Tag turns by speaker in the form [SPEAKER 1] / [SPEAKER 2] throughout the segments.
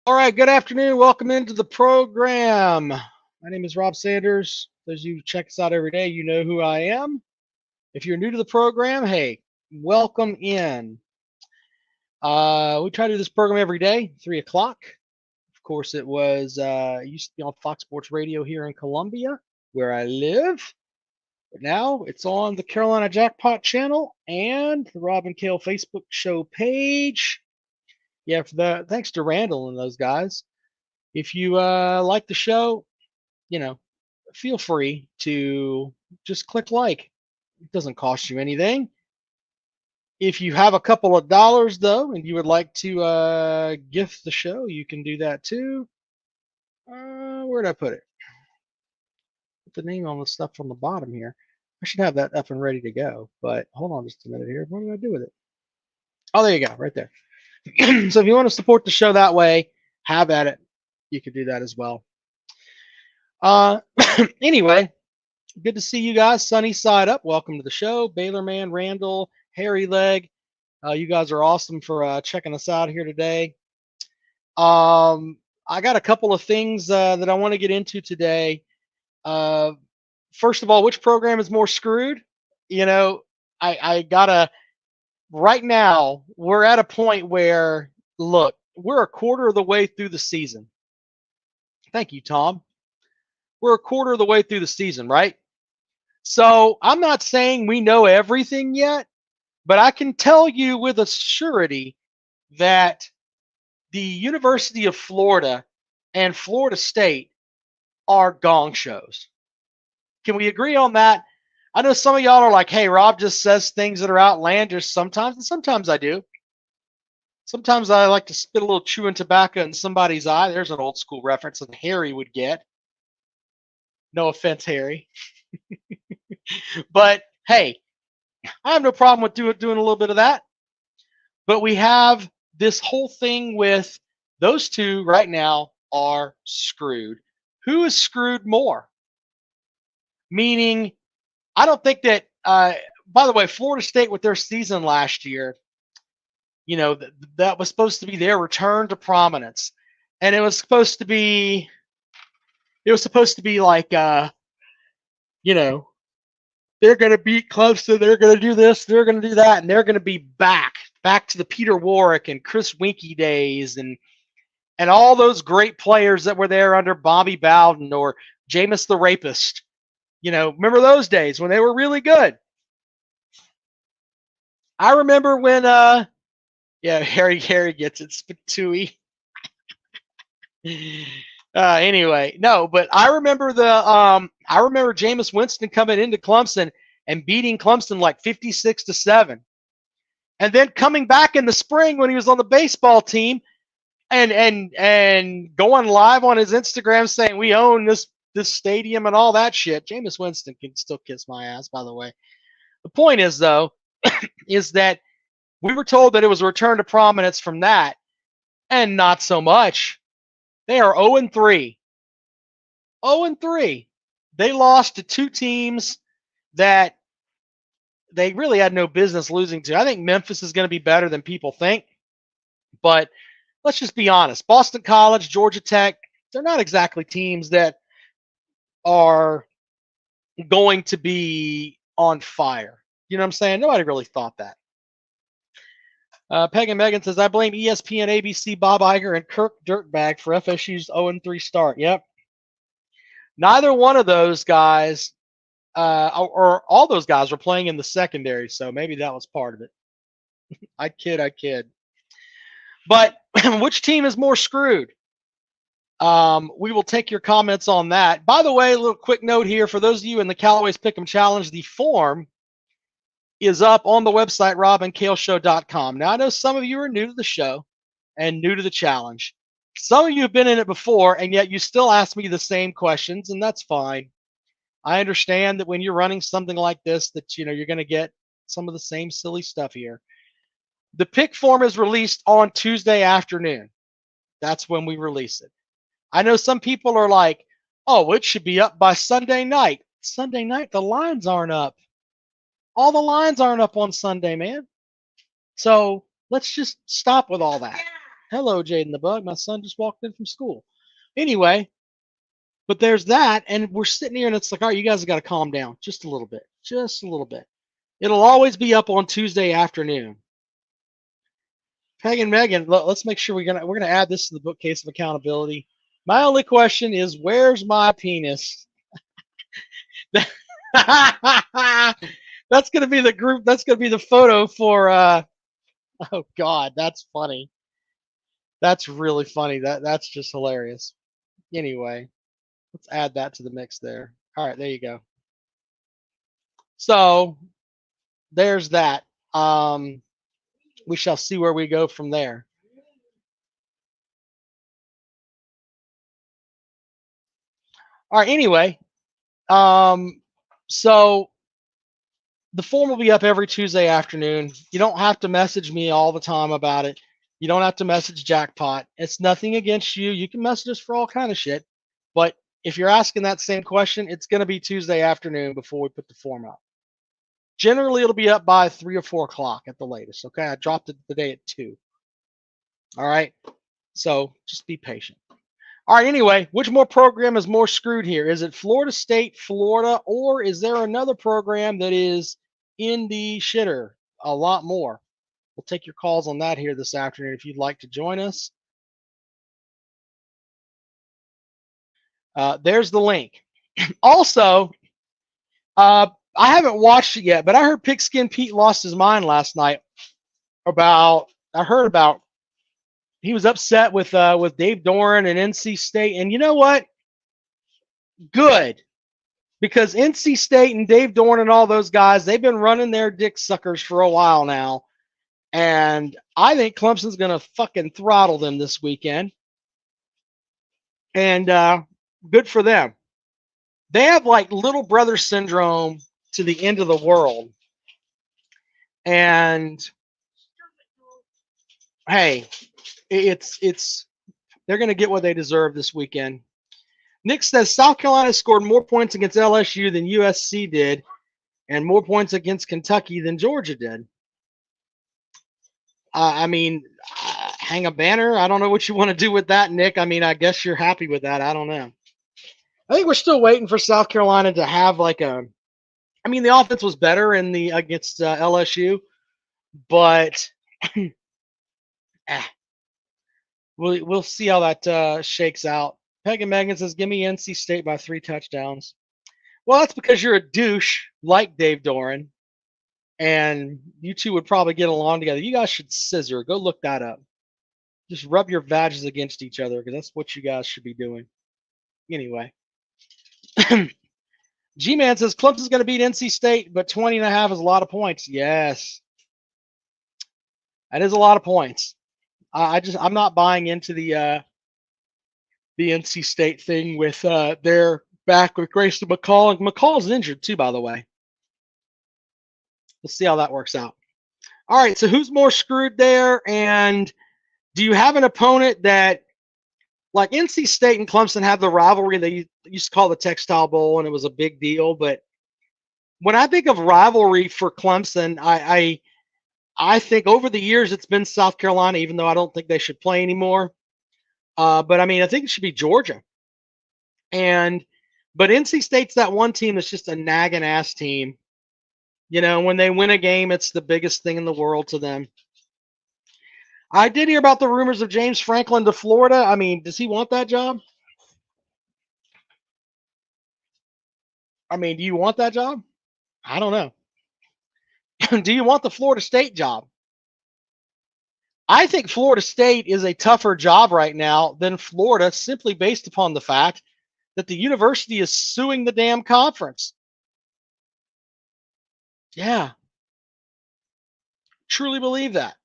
[SPEAKER 1] All right, good afternoon. Welcome into the program. My name is Rob Sanders. Those of you who check us out every day, you know who I am. If you're new to the program, hey, welcome in. We try to do this program every day, 3 o'clock. Of course, it used to be on Fox Sports Radio here in Columbia, where I live. But now it's on the Carolina Jackpot channel and the Rob and Kale Facebook show page. Yeah, thanks to Randall and those guys. If you like the show, you know, feel free to just click like. It doesn't cost you anything. If you have a couple of dollars though, and you would like to gift the show, you can do that too. Where did I put it? Put the name on the stuff on the bottom here. I should have that up and ready to go. But hold on just a minute here. What did I do with it? Oh, there you go, right there. So if you want to support the show that way, have at it. You could do that as well. Uh, anyway, good to see you guys. Sunny side up. Welcome to the show. Baylor Man, Randall, Harry Leg. You guys are awesome for checking us out here today. I got a couple of things that I want to get into today. Uh, First of all, which program is more screwed? You know, I gotta, right now, we're at a point where, look, we're a quarter of the way through the season. Thank you, Tom. We're a quarter of the way through the season, right? So I'm not saying we know everything yet, but I can tell you with a surety that the University of Florida and Florida State are gong shows. Can we agree on that? I know some of y'all are like, hey, Rob just says things that are outlandish sometimes, and sometimes I do. Sometimes I like to spit a little chewing tobacco in somebody's eye. There's an old school reference that Harry would get. No offense, Harry. But hey, I have no problem with doing a little bit of that. But we have this whole thing with those two right now are screwed. Who is screwed more? Meaning, I don't think that, by the way, Florida State with their season last year, you know, that was supposed to be their return to prominence. And it was supposed to be like, you know, they're going to beat Clemson, they're going to do this, they're going to do that, and they're going to be back to the Peter Warwick and Chris Winkie days and all those great players that were there under Bobby Bowden or Jameis the Rapist. You know, remember those days when they were really good? I remember when, yeah, Harry gets it, Spitui. Anyway, no, but I remember I remember Jameis Winston coming into Clemson and beating Clemson like 56-7. And then coming back in the spring when he was on the baseball team and going live on his Instagram saying we own this stadium and all that shit. Jameis Winston can still kiss my ass, by the way. The point is, though, is that we were told that it was a return to prominence from that, and not so much. They are 0-3. 0-3. They lost to two teams that they really had no business losing to. I think Memphis is going to be better than people think. But let's just be honest. Boston College, Georgia Tech, they're not exactly teams that are going to be on fire. You know what I'm saying? Nobody really thought that. Peg and Megan says, I blame ESPN, ABC, Bob Iger, and Kirk Dirtbag for FSU's 0-3 start. Yep. Neither one of those guys, or all those guys, were playing in the secondary, so maybe that was part of it. I kid. But which team is more screwed? We will take your comments on that. By the way, a little quick note here for those of you in the Callaway's Pick'em Challenge, the form is up on the website, robandkaleshow.com. Now, I know some of you are new to the show and new to the challenge. Some of you have been in it before, and yet you still ask me the same questions, and that's fine. I understand that when you're running something like this, that you're going to get some of the same silly stuff here. The pick form is released on Tuesday afternoon. That's when we release it. I know some people are like, oh, it should be up by Sunday night. Sunday night, the lines aren't up. All the lines aren't up on Sunday, man. So let's just stop with all that. Hello, Jaden the Bug. My son just walked in from school. Anyway, but there's that, and we're sitting here, and it's like, all right, you guys have got to calm down just a little bit, just a little bit. It'll always be up on Tuesday afternoon. Peg and Megan, let's make sure we're gonna add this to the bookcase of accountability. My only question is, where's my penis? That's gonna be the group. That's gonna be the photo for. Oh God, that's funny. That's really funny. That's just hilarious. Anyway, let's add that to the mix there. All right, there you go. So there's that. We shall see where we go from there. All right. Anyway, so the form will be up every Tuesday afternoon. You don't have to message me all the time about it. You don't have to message Jackpot. It's nothing against you. You can message us for all kind of shit. But if you're asking that same question, it's going to be Tuesday afternoon before we put the form up. Generally, it'll be up by 3 or 4 o'clock at the latest. Okay, I dropped it today at 2. All right, so just be patient. All right, anyway, which more program is more screwed here? Is it Florida State, Florida, or is there another program that is in the shitter a lot more? We'll take your calls on that here this afternoon if you'd like to join us. There's the link. Also, I haven't watched it yet, but I heard Pigskin Pete lost his mind last night I heard about he was upset with Dave Doran and NC State, and you know what? Good, because NC State and Dave Doran and all those guys, they've been running their dick suckers for a while now, and I think Clemson's gonna fucking throttle them this weekend, and good for them. They have like little brother syndrome to the end of the world, and hey, it's they're gonna get what they deserve this weekend. Nick says South Carolina scored more points against LSU than USC did, and more points against Kentucky than Georgia did. I mean, hang a banner. I don't know what you want to do with that, Nick. I mean, I guess you're happy with that. I don't know. I think we're still waiting for South Carolina to have like a. I mean, the offense was better in the against LSU, but we'll see how that shakes out. Peg and Megan says, "Give me NC State by 3 touchdowns." Well, that's because you're a douche like Dave Doran, and you two would probably get along together. You guys should scissor. Go look that up. Just rub your badges against each other because that's what you guys should be doing. Anyway, G-Man says Clemson's going to beat NC State, but 20.5 is a lot of points. Yes, that is a lot of points. I'm not buying into the NC State thing with their back with Grayson McCall. And McCall's injured too, by the way. We'll see how that works out. All right, so who's more screwed there? And do you have an opponent that, like NC State and Clemson have the rivalry they used to call the Textile Bowl, and it was a big deal. But when I think of rivalry for Clemson, I think over the years it's been South Carolina, even though I don't think they should play anymore. But I mean, I think it should be Georgia. But NC State's that one team that's just a nagging ass team. You know, when they win a game, it's the biggest thing in the world to them. I did hear about the rumors of James Franklin to Florida. I mean, does he want that job? I mean, do you want that job? I don't know. Do you want the Florida State job? I think Florida State is a tougher job right now than Florida simply based upon the fact that the university is suing the damn conference. Yeah. Truly believe that.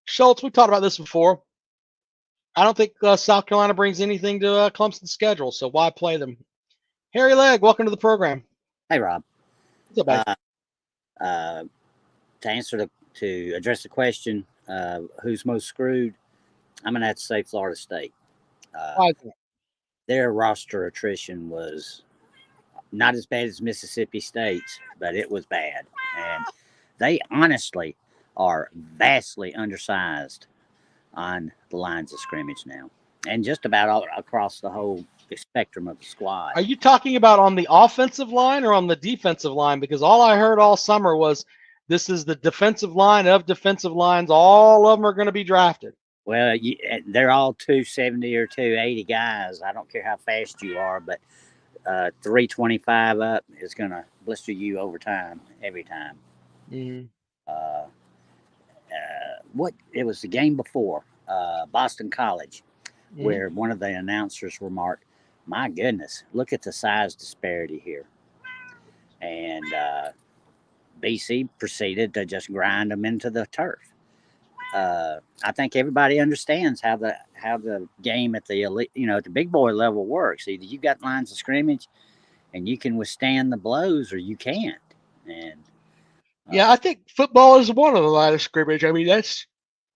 [SPEAKER 1] Schultz, we've talked about this before. I don't think South Carolina brings anything to Clemson's schedule, so why play them? Harry Legg, welcome to the program.
[SPEAKER 2] Hey, Rob.
[SPEAKER 1] What's up,
[SPEAKER 2] To address the question, who's most screwed? I'm gonna have to say Florida State. Their roster attrition was not as bad as Mississippi State's, but it was bad, and they honestly are vastly undersized on the lines of scrimmage now, and just about all across the whole spectrum of the squad.
[SPEAKER 1] Are you talking about on the offensive line or on the defensive line? Because all I heard all summer was this is the defensive line of defensive lines. All of them are going to be drafted.
[SPEAKER 2] Well, they're all 270 or 280 guys. I don't care how fast you are, but 325 up is going to blister you over time, every time.
[SPEAKER 1] Mm-hmm.
[SPEAKER 2] What it was the game before Boston College,
[SPEAKER 1] Mm-hmm.
[SPEAKER 2] where one of the announcers remarked, "My goodness, look at the size disparity here." And BC proceeded to just grind them into the turf. I think everybody understands how the game at the elite, at the big boy level works. Either you got lines of scrimmage, and you can withstand the blows, or you can't. And
[SPEAKER 1] yeah, I think football is one of the line of scrimmage. I mean,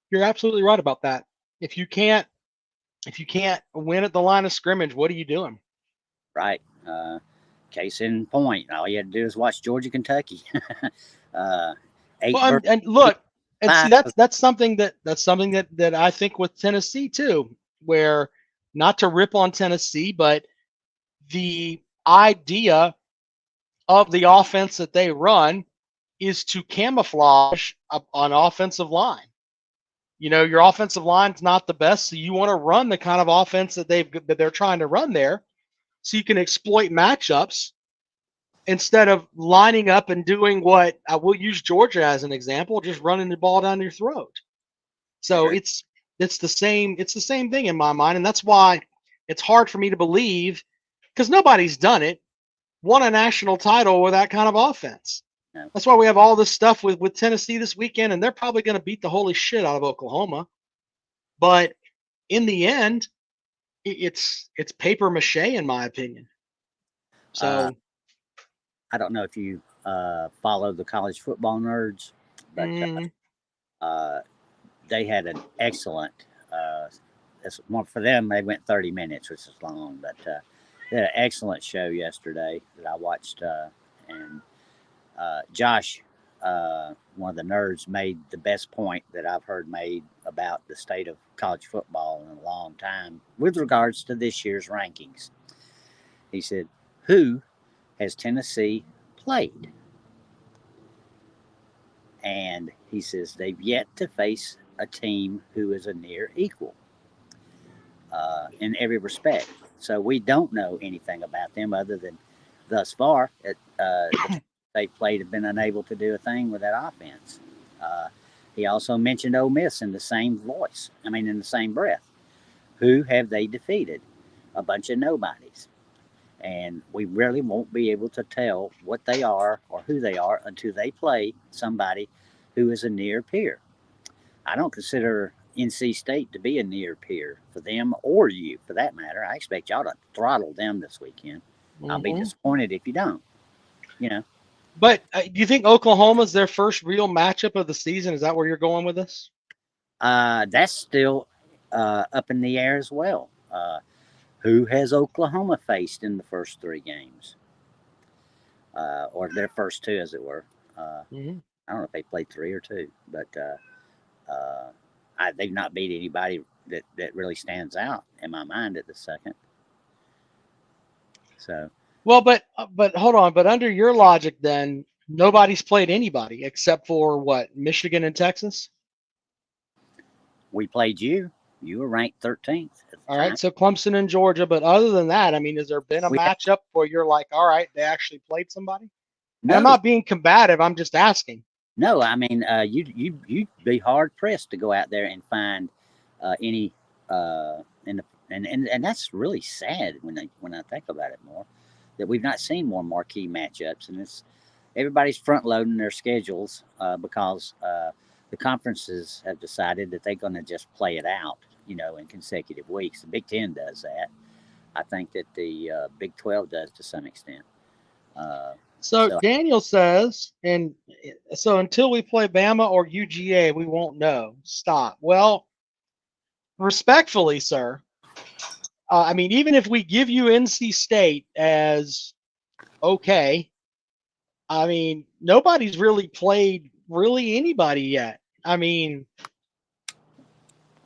[SPEAKER 1] you're absolutely right about that. If you can't win at the line of scrimmage, what are you doing?
[SPEAKER 2] Right. Case in point, all you had to do is watch Georgia, Kentucky.
[SPEAKER 1] Well, and look, and see that's something that I think with Tennessee too, where not to rip on Tennessee, but the idea of the offense that they run is to camouflage an offensive line. Your offensive line's not the best, so you want to run the kind of offense that they're trying to run there, so you can exploit matchups instead of lining up and doing what I will use Georgia as an example, just running the ball down your throat. So it's the same thing in my mind, and that's why it's hard for me to believe, because nobody's done it, won a national title with that kind of offense.
[SPEAKER 2] No.
[SPEAKER 1] That's why we have all this stuff with Tennessee this weekend, and they're probably going to beat the holy shit out of Oklahoma. But in the end, it's paper mache, in my opinion. So
[SPEAKER 2] I don't know if you follow the college football nerds, but they had an excellent. For them, they went 30 minutes, which is long, but they had an excellent show yesterday that I watched, and Josh, one of the nerds, made the best point that I've heard made about the state of college football in a long time with regards to this year's rankings. He said, "Who has Tennessee played?" And he says they've yet to face a team who is a near equal in every respect. So we don't know anything about them other than thus far they've played have been unable to do a thing with that offense. He also mentioned Ole Miss in the same voice. I mean, in the same breath. Who have they defeated? A bunch of nobodies. And we really won't be able to tell what they are or who they are until they play somebody who is a near peer. I don't consider NC State to be a near peer for them or you, for that matter. I expect y'all to throttle them this weekend. I'll be disappointed if you don't.
[SPEAKER 1] But do you think Oklahoma's their first real matchup of the season? Is that where you're going with this?
[SPEAKER 2] That's still up in the air as well. Who has Oklahoma faced in the first three games? Or their first two, as it were. I don't know if they played three or two, but they've not beat anybody that really stands out in my mind at the second. So.
[SPEAKER 1] Well, but hold on. But under your logic, then nobody's played anybody except for what, Michigan and Texas?
[SPEAKER 2] We played you. You were ranked 13th.
[SPEAKER 1] All right, so Clemson and Georgia. But other than that, I mean, has there been a matchup where you're like, all right, they actually played somebody? No. And I'm not being combative. I'm just asking.
[SPEAKER 2] No, I mean, you'd be hard pressed to go out there and find any, and that's really sad when I think about it more, that we've not seen more marquee matchups, and everybody's front loading their schedules because the conferences have decided that they're going to just play it out, in consecutive weeks. The Big Ten does that. I think that the Big 12 does to some extent.
[SPEAKER 1] So Daniel says, and so until we play Bama or UGA, we won't know. Stop. Well, respectfully, sir, I mean, even if we give you NC State as okay, I mean, nobody's really played anybody yet. I mean,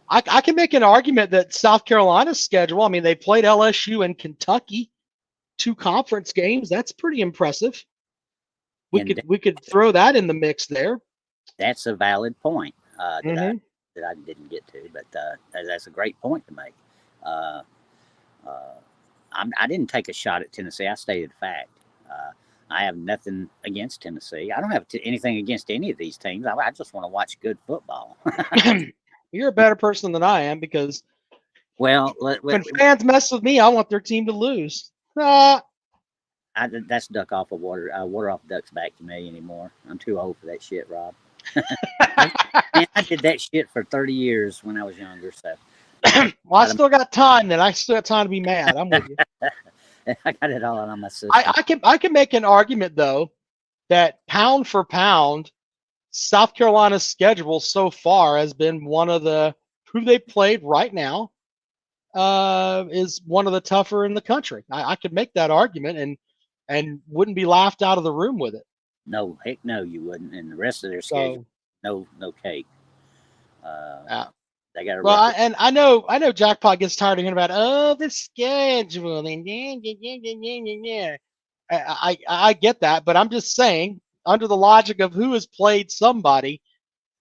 [SPEAKER 1] I can make an argument that South Carolina's schedule. I mean, they played LSU and Kentucky, 2 conference games. That's pretty impressive.
[SPEAKER 2] And
[SPEAKER 1] We could throw that in the mix there.
[SPEAKER 2] that's a valid point
[SPEAKER 1] Mm-hmm.
[SPEAKER 2] that I didn't get to, but that's a great point to make. Uh, uh, I didn't take a shot at Tennessee. I stated fact. I have nothing against Tennessee. I don't have anything against any of these teams. I just want to watch good football.
[SPEAKER 1] You're a better person than I am because
[SPEAKER 2] Well,
[SPEAKER 1] when fans mess with me, I want their team to lose.
[SPEAKER 2] that's duck off of water. Water off ducks back to me anymore. I'm too old for that shit, Rob. Man, I did that shit for 30 years when I was younger. So,
[SPEAKER 1] well, I still got time. Then I still got time to be mad. I'm with you.
[SPEAKER 2] I got it all on my system.
[SPEAKER 1] I can make an argument though that pound for pound, South Carolina's schedule so far has been one of the who they played right now is one of the tougher in the country. I could make that argument and wouldn't be laughed out of the room with it.
[SPEAKER 2] No, heck no, you wouldn't. And the rest of their schedule, no cake. They got a
[SPEAKER 1] well, I know Jackpot gets tired of hearing about the schedule and yeah. I get that, but I'm just saying under the logic of who has played somebody,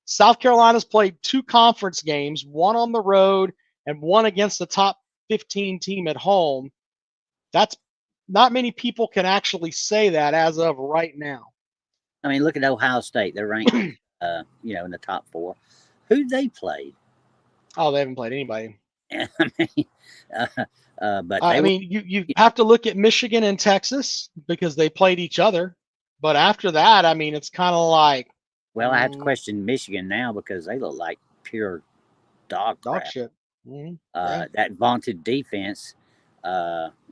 [SPEAKER 1] South Carolina's played 2 conference games, one on the road and one against the top 15 team at home. That's not many people can actually say that as of right now.
[SPEAKER 2] I mean, look at Ohio State. They're ranked, in the top 4. Who they played?
[SPEAKER 1] Oh, they haven't played anybody.
[SPEAKER 2] I mean, but
[SPEAKER 1] I mean, you have to look at Michigan and Texas because they played each other. But after that, I mean, it's kind of like.
[SPEAKER 2] Well, I have to question Michigan now because they look like pure dog
[SPEAKER 1] shit.
[SPEAKER 2] Mm-hmm. That vaunted defense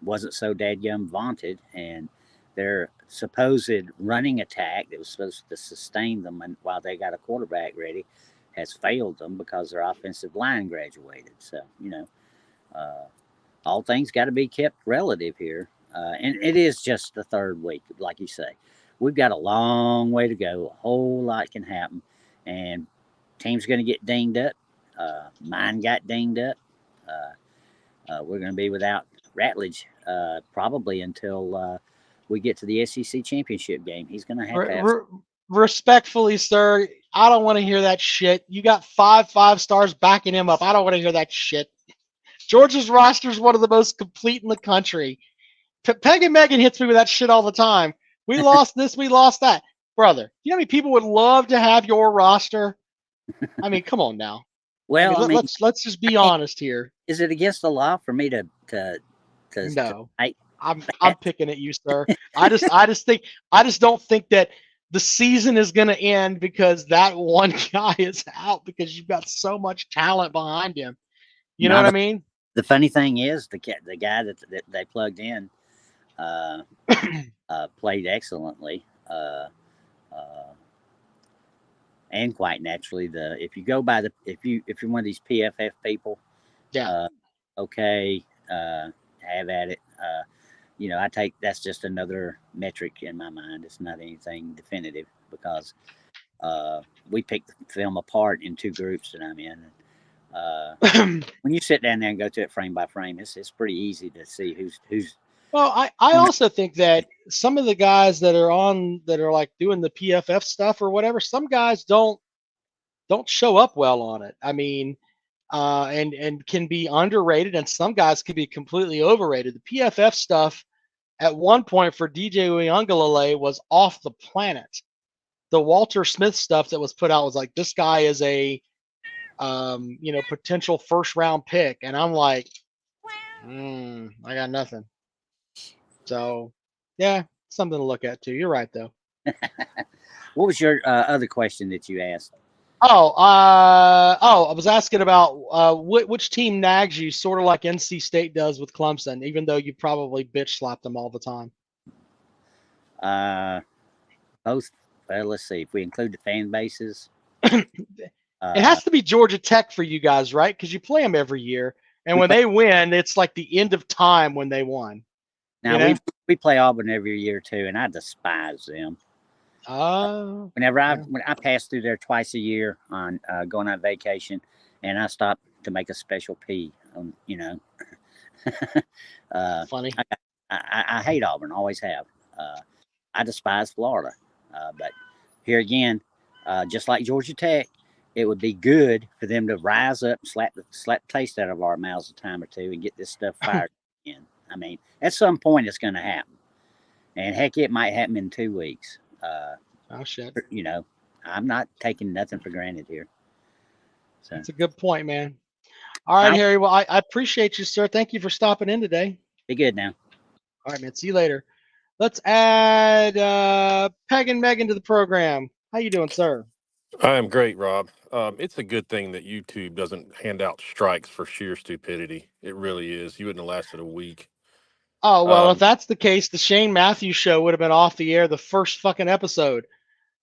[SPEAKER 2] wasn't so dadgum vaunted, and their supposed running attack that was supposed to sustain them while they got a quarterback ready has failed them because their offensive line graduated. So, all things got to be kept relative here. And it is just the 3rd week, like you say. We've got a long way to go. A whole lot can happen. And teams going to get dinged up. Mine got dinged up. We're going to be without Ratledge probably until we get to the SEC championship game. He's going to have
[SPEAKER 1] respectfully, sir, I don't want to hear that shit. You got 5 stars backing him up. I don't want to hear that shit. Georgia's roster is one of the most complete in the country. Peg and Megan hits me with that shit all the time. We lost this, we lost that. Brother, you know how many people would love to have your roster? I mean, come on now.
[SPEAKER 2] Well,
[SPEAKER 1] let's just be honest here.
[SPEAKER 2] Is it against the law for me to
[SPEAKER 1] No. I'm picking at you, sir. I just don't think that the season is going to end because that one guy is out because you've got so much talent behind him. You know what I mean?
[SPEAKER 2] The funny thing is the guy that they plugged in played excellently. And quite naturally, if you go by if you're one of these PFF people, okay, have at it. I take that's just another metric in my mind. It's not anything definitive because we pick the film apart in 2 groups that I'm in. When you sit down there and go to it frame by frame, it's pretty easy to see who's.
[SPEAKER 1] Well, I also think that some of the guys that are like doing the PFF stuff or whatever, some guys don't show up well on it. I mean, and can be underrated, and some guys can be completely overrated. The PFF stuff at one point for DJ Uiagalelei was off the planet. The Walter Smith stuff that was put out was like, this guy is a potential 1st-round pick, and I'm like, I got nothing. So, yeah, something to look at too. You're right, though.
[SPEAKER 2] What was your other question that you asked?
[SPEAKER 1] I was asking about which team nags you, sort of like NC State does with Clemson, even though you probably bitch slap them all the time.
[SPEAKER 2] Both. Well, let's see. If we include the fan bases,
[SPEAKER 1] it has to be Georgia Tech for you guys, right? Because you play them every year, and when they win, it's like the end of time when they won.
[SPEAKER 2] Now we play Auburn every year too, and I despise them. Whenever
[SPEAKER 1] Yeah.
[SPEAKER 2] when I pass through there twice a year on going on vacation, and I stop to make a special pee, uh,
[SPEAKER 1] Funny.
[SPEAKER 2] I hate Auburn, always have. Uh, I despise Florida, but here again, just like Georgia Tech, it would be good for them to rise up, and slap the taste out of our mouths a time or two, and get this stuff fired in. I mean, at some point, it's going to happen, and heck, it might happen in 2 weeks.
[SPEAKER 1] Oh shit.
[SPEAKER 2] You know, I'm not taking nothing for granted here. So,
[SPEAKER 1] That's a good point, man. All right,
[SPEAKER 2] all right,
[SPEAKER 1] Harry. Well, I appreciate you, sir. Thank you for stopping in today.
[SPEAKER 2] be good now.
[SPEAKER 1] All right, man. See you later. Let's add Peg and Megan to the program. How you doing, sir?
[SPEAKER 3] I am great, Rob. It's a good thing that YouTube doesn't hand out strikes for sheer stupidity. It really is. You wouldn't have lasted a week.
[SPEAKER 1] Oh well, if
[SPEAKER 3] Um,
[SPEAKER 1] that's the case, the Shane Matthews show would have been off the air the first fucking episode.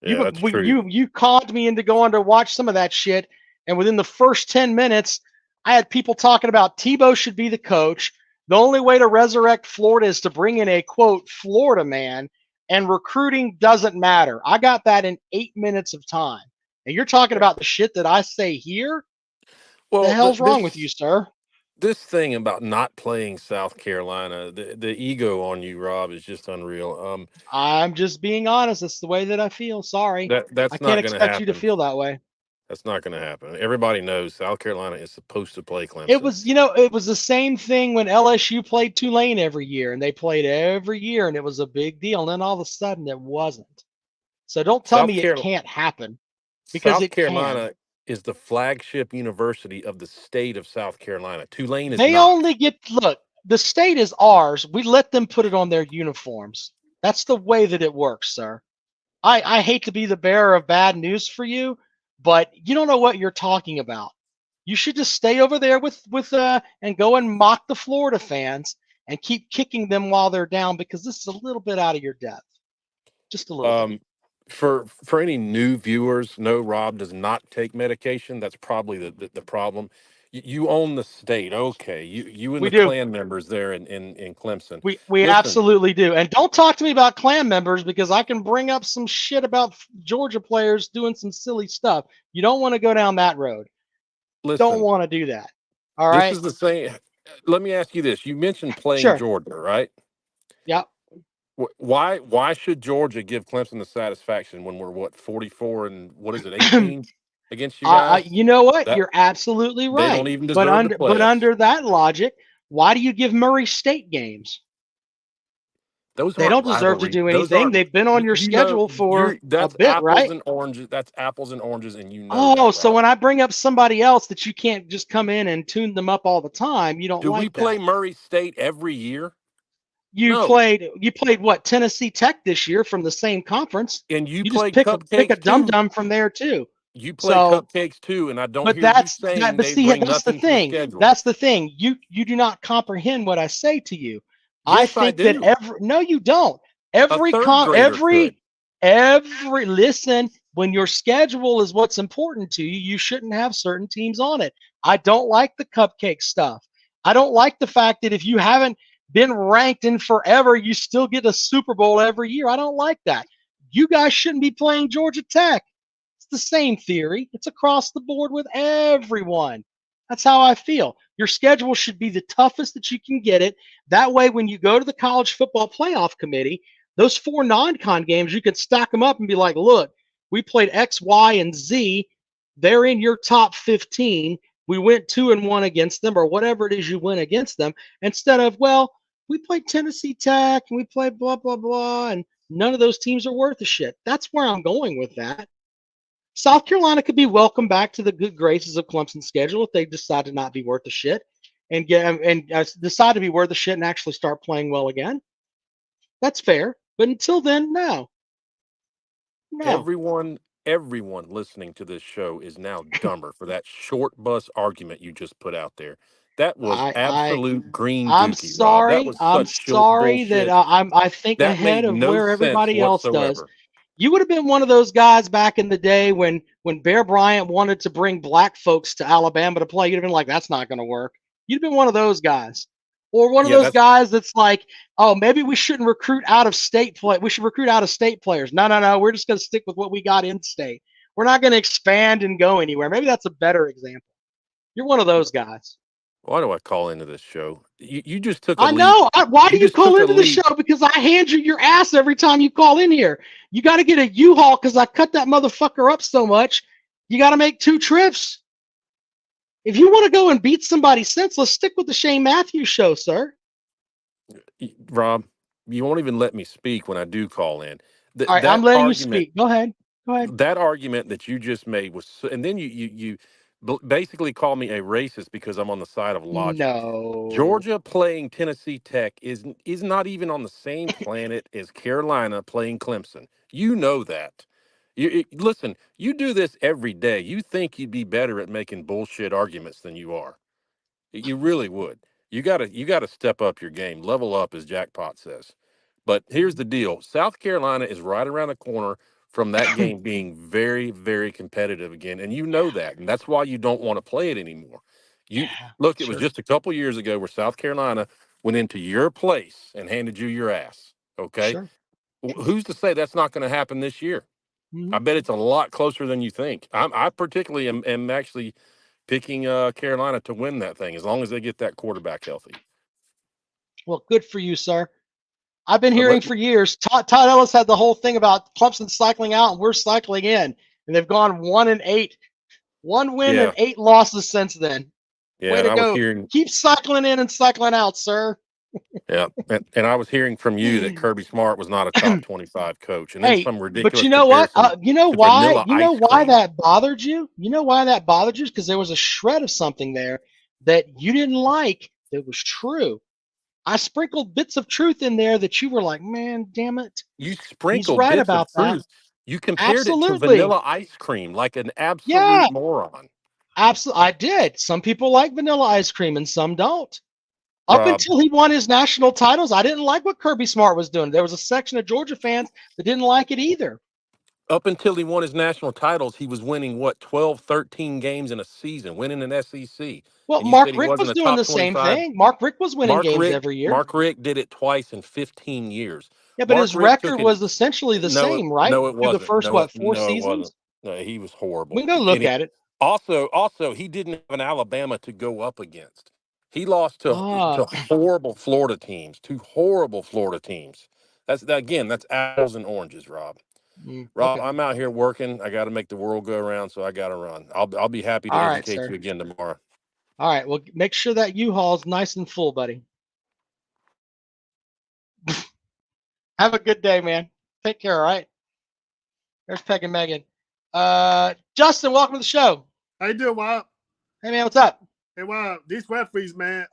[SPEAKER 3] yeah, that's true.
[SPEAKER 1] You conned me into going to watch some of that shit, and within the first 10 minutes, I had people talking about Tebow should be the coach. The only way to resurrect Florida is to bring in a quote Florida man, and recruiting doesn't matter. I got that in 8 minutes of time, and you're talking
[SPEAKER 3] Yeah.
[SPEAKER 1] about the shit that I say here. The
[SPEAKER 3] Well,
[SPEAKER 1] hell's wrong with you, sir?
[SPEAKER 3] this thing about not playing South Carolina, the ego on you, Rob, is just unreal.
[SPEAKER 1] I'm just being honest. It's the way that I feel. Sorry. I
[SPEAKER 3] That's
[SPEAKER 1] can't
[SPEAKER 3] not going to
[SPEAKER 1] expect you to
[SPEAKER 3] happen.
[SPEAKER 1] feel that way.
[SPEAKER 3] That's not going to happen. Everybody knows South Carolina is supposed to play
[SPEAKER 1] It
[SPEAKER 3] Clemson.
[SPEAKER 1] was, it was the same thing when LSU played Tulane every year, and they played every year, and it was a big deal. And then all of a sudden, it wasn't. So don't tell
[SPEAKER 3] South
[SPEAKER 1] me it
[SPEAKER 3] Carolina.
[SPEAKER 1] can't happen because
[SPEAKER 3] South
[SPEAKER 1] it can.
[SPEAKER 3] Carolina is the flagship university of the state of South Carolina. Tulane is
[SPEAKER 1] They
[SPEAKER 3] not.
[SPEAKER 1] only get, look, the state is ours. We let them put it on their uniforms. That's the way that it works, sir. I hate to be the bearer of bad news for you, but you don't know what you're talking about. You should just stay over there with and go and mock the Florida fans and keep kicking them while they're down because this is a little bit out of your depth. Just a little bit.
[SPEAKER 3] Um, for any new viewers, no, Rob does not take medication. That's probably the problem. You own the state, okay? You and
[SPEAKER 1] We
[SPEAKER 3] the
[SPEAKER 1] do.
[SPEAKER 3] Klan members there in Clemson.
[SPEAKER 1] We
[SPEAKER 3] Listen,
[SPEAKER 1] absolutely do. And don't talk to me about Klan members because I can bring up some shit about Georgia players doing some silly stuff. You don't want to go down that road. Don't
[SPEAKER 3] listen.
[SPEAKER 1] want to do that. All
[SPEAKER 3] This
[SPEAKER 1] right?
[SPEAKER 3] is the same. Let me ask you this: you mentioned playing
[SPEAKER 1] Sure.
[SPEAKER 3] Georgia, right?
[SPEAKER 1] Yeah.
[SPEAKER 3] Why should Georgia give Clemson the satisfaction when we're what 44 and what is it 18 against you guys?
[SPEAKER 1] You know what?
[SPEAKER 3] That
[SPEAKER 1] You're absolutely
[SPEAKER 3] they don't
[SPEAKER 1] right.
[SPEAKER 3] even
[SPEAKER 1] But
[SPEAKER 3] deserve to
[SPEAKER 1] under
[SPEAKER 3] play us.
[SPEAKER 1] that logic, why do you give Murray State games?
[SPEAKER 3] Those
[SPEAKER 1] They
[SPEAKER 3] aren't
[SPEAKER 1] don't deserve to
[SPEAKER 3] rivalry.
[SPEAKER 1] do
[SPEAKER 3] Those
[SPEAKER 1] anything.
[SPEAKER 3] aren't.
[SPEAKER 1] They've been on your
[SPEAKER 3] You know,
[SPEAKER 1] schedule for a
[SPEAKER 3] that's
[SPEAKER 1] bit,
[SPEAKER 3] apples
[SPEAKER 1] right?
[SPEAKER 3] and oranges. That's apples and oranges, and you know
[SPEAKER 1] Oh,
[SPEAKER 3] that,
[SPEAKER 1] so
[SPEAKER 3] Rob.
[SPEAKER 1] when I bring up somebody else that you can't just come in and tune them up all the time, you don't
[SPEAKER 3] Do we
[SPEAKER 1] like
[SPEAKER 3] play
[SPEAKER 1] that.
[SPEAKER 3] Murray State every year?
[SPEAKER 1] You
[SPEAKER 3] No.
[SPEAKER 1] played what, Tennessee Tech this year from the same conference.
[SPEAKER 3] And you
[SPEAKER 1] You just
[SPEAKER 3] play
[SPEAKER 1] pick a
[SPEAKER 3] cupcakes
[SPEAKER 1] dum
[SPEAKER 3] too.
[SPEAKER 1] dum from there too.
[SPEAKER 3] You play
[SPEAKER 1] So
[SPEAKER 3] cupcakes too, and I don't
[SPEAKER 1] but
[SPEAKER 3] hear you saying
[SPEAKER 1] but
[SPEAKER 3] they
[SPEAKER 1] see,
[SPEAKER 3] bring
[SPEAKER 1] that's the
[SPEAKER 3] nothing to the
[SPEAKER 1] thing.
[SPEAKER 3] schedule.
[SPEAKER 1] That's the thing. You do not comprehend what I say to you. I
[SPEAKER 3] Yes, I
[SPEAKER 1] think that
[SPEAKER 3] do.
[SPEAKER 1] no, you don't.
[SPEAKER 3] A
[SPEAKER 1] Every
[SPEAKER 3] third
[SPEAKER 1] con
[SPEAKER 3] grader could.
[SPEAKER 1] every listen, when your schedule is what's important to you, you shouldn't have certain teams on it. I don't like the cupcake stuff. I don't like the fact that if you haven't been ranked in forever, you still get a Super Bowl every year. I don't like that. You guys shouldn't be playing Georgia Tech. It's the same theory. It's across the board with everyone. That's how I feel. Your schedule should be the toughest that you can get it. That way, when you go to the college football playoff committee, those four non-con games, you can stack them up and be like, look, we played X, Y, and Z. They're in your top 15. We went 2-1 against them, or whatever it is you win against them, instead of, well, we played Tennessee Tech and we played blah, blah, blah, and none of those teams are worth a shit. That's where I'm going with that. South Carolina could be welcomed back to the good graces of Clemson's schedule if they decide to not be worth a shit and decide to be worth a shit and actually start playing well again. That's fair, but until then, no, no.
[SPEAKER 3] Everyone listening to this show is now dumber for that short bus argument you just put out there. That was
[SPEAKER 1] I I
[SPEAKER 3] absolute green
[SPEAKER 1] I'm
[SPEAKER 3] dookie, Rob. That
[SPEAKER 1] sorry.
[SPEAKER 3] was
[SPEAKER 1] I'm
[SPEAKER 3] such short
[SPEAKER 1] sorry that
[SPEAKER 3] bullshit.
[SPEAKER 1] I think
[SPEAKER 3] That
[SPEAKER 1] ahead
[SPEAKER 3] made
[SPEAKER 1] of
[SPEAKER 3] no
[SPEAKER 1] where
[SPEAKER 3] sense
[SPEAKER 1] everybody else does.
[SPEAKER 3] whatsoever.
[SPEAKER 1] You would have been one of those guys back in the day when Bear Bryant wanted to bring black folks to Alabama to play. You'd have been like, that's not going to work. You'd have been one of those guys. Or one of
[SPEAKER 3] Yeah,
[SPEAKER 1] those
[SPEAKER 3] that's
[SPEAKER 1] guys that's like, oh, maybe we shouldn't recruit out of state play. We should recruit out of state players. No, no, no. We're just going to stick with what we got in state. We're not going to expand and go anywhere. Maybe that's a better example. You're one of those guys.
[SPEAKER 3] why do I call into this show? You just took a
[SPEAKER 1] I
[SPEAKER 3] leap.
[SPEAKER 1] know. Why
[SPEAKER 3] You
[SPEAKER 1] do you
[SPEAKER 3] just
[SPEAKER 1] call
[SPEAKER 3] took a
[SPEAKER 1] into the
[SPEAKER 3] leap.
[SPEAKER 1] show? Because I hand you your ass every time you call in here. You got to get a U-Haul because I cut that motherfucker up so much. You got to make 2 trips. If you want to go and beat somebody senseless, stick with the Shane Matthews show, sir.
[SPEAKER 3] Rob, you won't even let me speak when I do call in.
[SPEAKER 1] All right, I'm
[SPEAKER 3] That
[SPEAKER 1] letting you
[SPEAKER 3] argument,
[SPEAKER 1] speak. Go ahead. Go ahead.
[SPEAKER 3] that argument that you just made was, and then basically call me a racist because I'm on the side of logic.
[SPEAKER 1] No.
[SPEAKER 3] Georgia playing Tennessee Tech is not even on the same planet as Carolina playing Clemson. You know that. Listen, you do this every day. You think you'd be better at making bullshit arguments than you are. You really would. You gotta step up your game. Level up, as Jackpot says. But here's the deal: South Carolina is right around the corner from that game being very, very competitive again, and you know that, and that's why you don't want to play it anymore. You
[SPEAKER 1] Yeah,
[SPEAKER 3] look; it was
[SPEAKER 1] sure,
[SPEAKER 3] just a couple years ago where South Carolina went into your place and handed you your ass. Okay,
[SPEAKER 1] sure.
[SPEAKER 3] Who's to say that's not going to happen this year?
[SPEAKER 1] Hmm.
[SPEAKER 3] I bet it's a lot closer than you think. I particularly am actually picking Carolina to win that thing as long as they get that quarterback healthy.
[SPEAKER 1] Well, good for you, sir. I've been
[SPEAKER 3] But
[SPEAKER 1] hearing for years. Todd Ellis had the whole thing about Clemson cycling out and we're cycling in, and they've gone 1-8, 1 win and
[SPEAKER 3] yeah,
[SPEAKER 1] 8 losses since then.
[SPEAKER 3] yeah,
[SPEAKER 1] Way
[SPEAKER 3] and
[SPEAKER 1] to
[SPEAKER 3] I was
[SPEAKER 1] go!
[SPEAKER 3] hearing,
[SPEAKER 1] Keep cycling in and cycling out, sir.
[SPEAKER 3] yeah, and I was hearing from you that Kirby Smart was not a top 25 coach, and then
[SPEAKER 1] Hey,
[SPEAKER 3] some
[SPEAKER 1] but
[SPEAKER 3] ridiculous
[SPEAKER 1] you know what?
[SPEAKER 3] comparison
[SPEAKER 1] You know
[SPEAKER 3] to
[SPEAKER 1] why?
[SPEAKER 3] vanilla
[SPEAKER 1] You know
[SPEAKER 3] ice
[SPEAKER 1] why
[SPEAKER 3] cream.
[SPEAKER 1] that bothered you? You know why that bothered you? Because there was a shred of something there that you didn't like that was true. I sprinkled bits of truth in there that you were like, man, damn it.
[SPEAKER 3] You
[SPEAKER 1] He's
[SPEAKER 3] sprinkle
[SPEAKER 1] right
[SPEAKER 3] bits of
[SPEAKER 1] about that.
[SPEAKER 3] truth. You compared it to
[SPEAKER 1] Absolutely.
[SPEAKER 3] vanilla ice cream like an
[SPEAKER 1] Yeah,
[SPEAKER 3] absolute moron,
[SPEAKER 1] absolutely. I did. Some people like vanilla ice cream and some don't. Up
[SPEAKER 3] Rob.
[SPEAKER 1] until he won his national titles, I didn't like what Kirby Smart was doing. There was a section of Georgia fans that didn't like it either.
[SPEAKER 3] Up until he won his national titles, he was winning what 12, 13 games in a season, winning an SEC.
[SPEAKER 1] Well,
[SPEAKER 3] And you said
[SPEAKER 1] Mark
[SPEAKER 3] he
[SPEAKER 1] Rick
[SPEAKER 3] wasn't
[SPEAKER 1] was
[SPEAKER 3] a
[SPEAKER 1] doing
[SPEAKER 3] top
[SPEAKER 1] the same
[SPEAKER 3] 25.
[SPEAKER 1] thing. Mark Rick was winning
[SPEAKER 3] Mark
[SPEAKER 1] games
[SPEAKER 3] Rick,
[SPEAKER 1] every year.
[SPEAKER 3] Mark Rick did it twice in 15 years.
[SPEAKER 1] Yeah, but
[SPEAKER 3] Mark
[SPEAKER 1] his
[SPEAKER 3] Rick
[SPEAKER 1] record
[SPEAKER 3] took it.
[SPEAKER 1] was essentially the
[SPEAKER 3] No,
[SPEAKER 1] same, right?
[SPEAKER 3] no, it
[SPEAKER 1] Through the
[SPEAKER 3] wasn't.
[SPEAKER 1] first, what, 4
[SPEAKER 3] No, it wasn't.
[SPEAKER 1] seasons?
[SPEAKER 3] No, he was
[SPEAKER 1] We
[SPEAKER 3] horrible.
[SPEAKER 1] can go look at it.
[SPEAKER 3] Also, he didn't have an Alabama to go up against. He lost
[SPEAKER 1] Ah,
[SPEAKER 3] to horrible Florida teams, to horrible Florida teams. That's apples and oranges, Rob. Rob,
[SPEAKER 1] okay.
[SPEAKER 3] I'm out here working. I got to make the world go around, so I got to run. I'll be happy to
[SPEAKER 1] All right,
[SPEAKER 3] educate
[SPEAKER 1] sir.
[SPEAKER 3] you again tomorrow.
[SPEAKER 1] All right. Well, make sure that U-Haul's nice and full, buddy. Have a good day, man. Take care, all right? There's Peg and Megan. Justin, welcome to the show.
[SPEAKER 4] How you doing, Wild?
[SPEAKER 1] Hey, man, what's up?
[SPEAKER 4] Hey, Wild, these referees, man,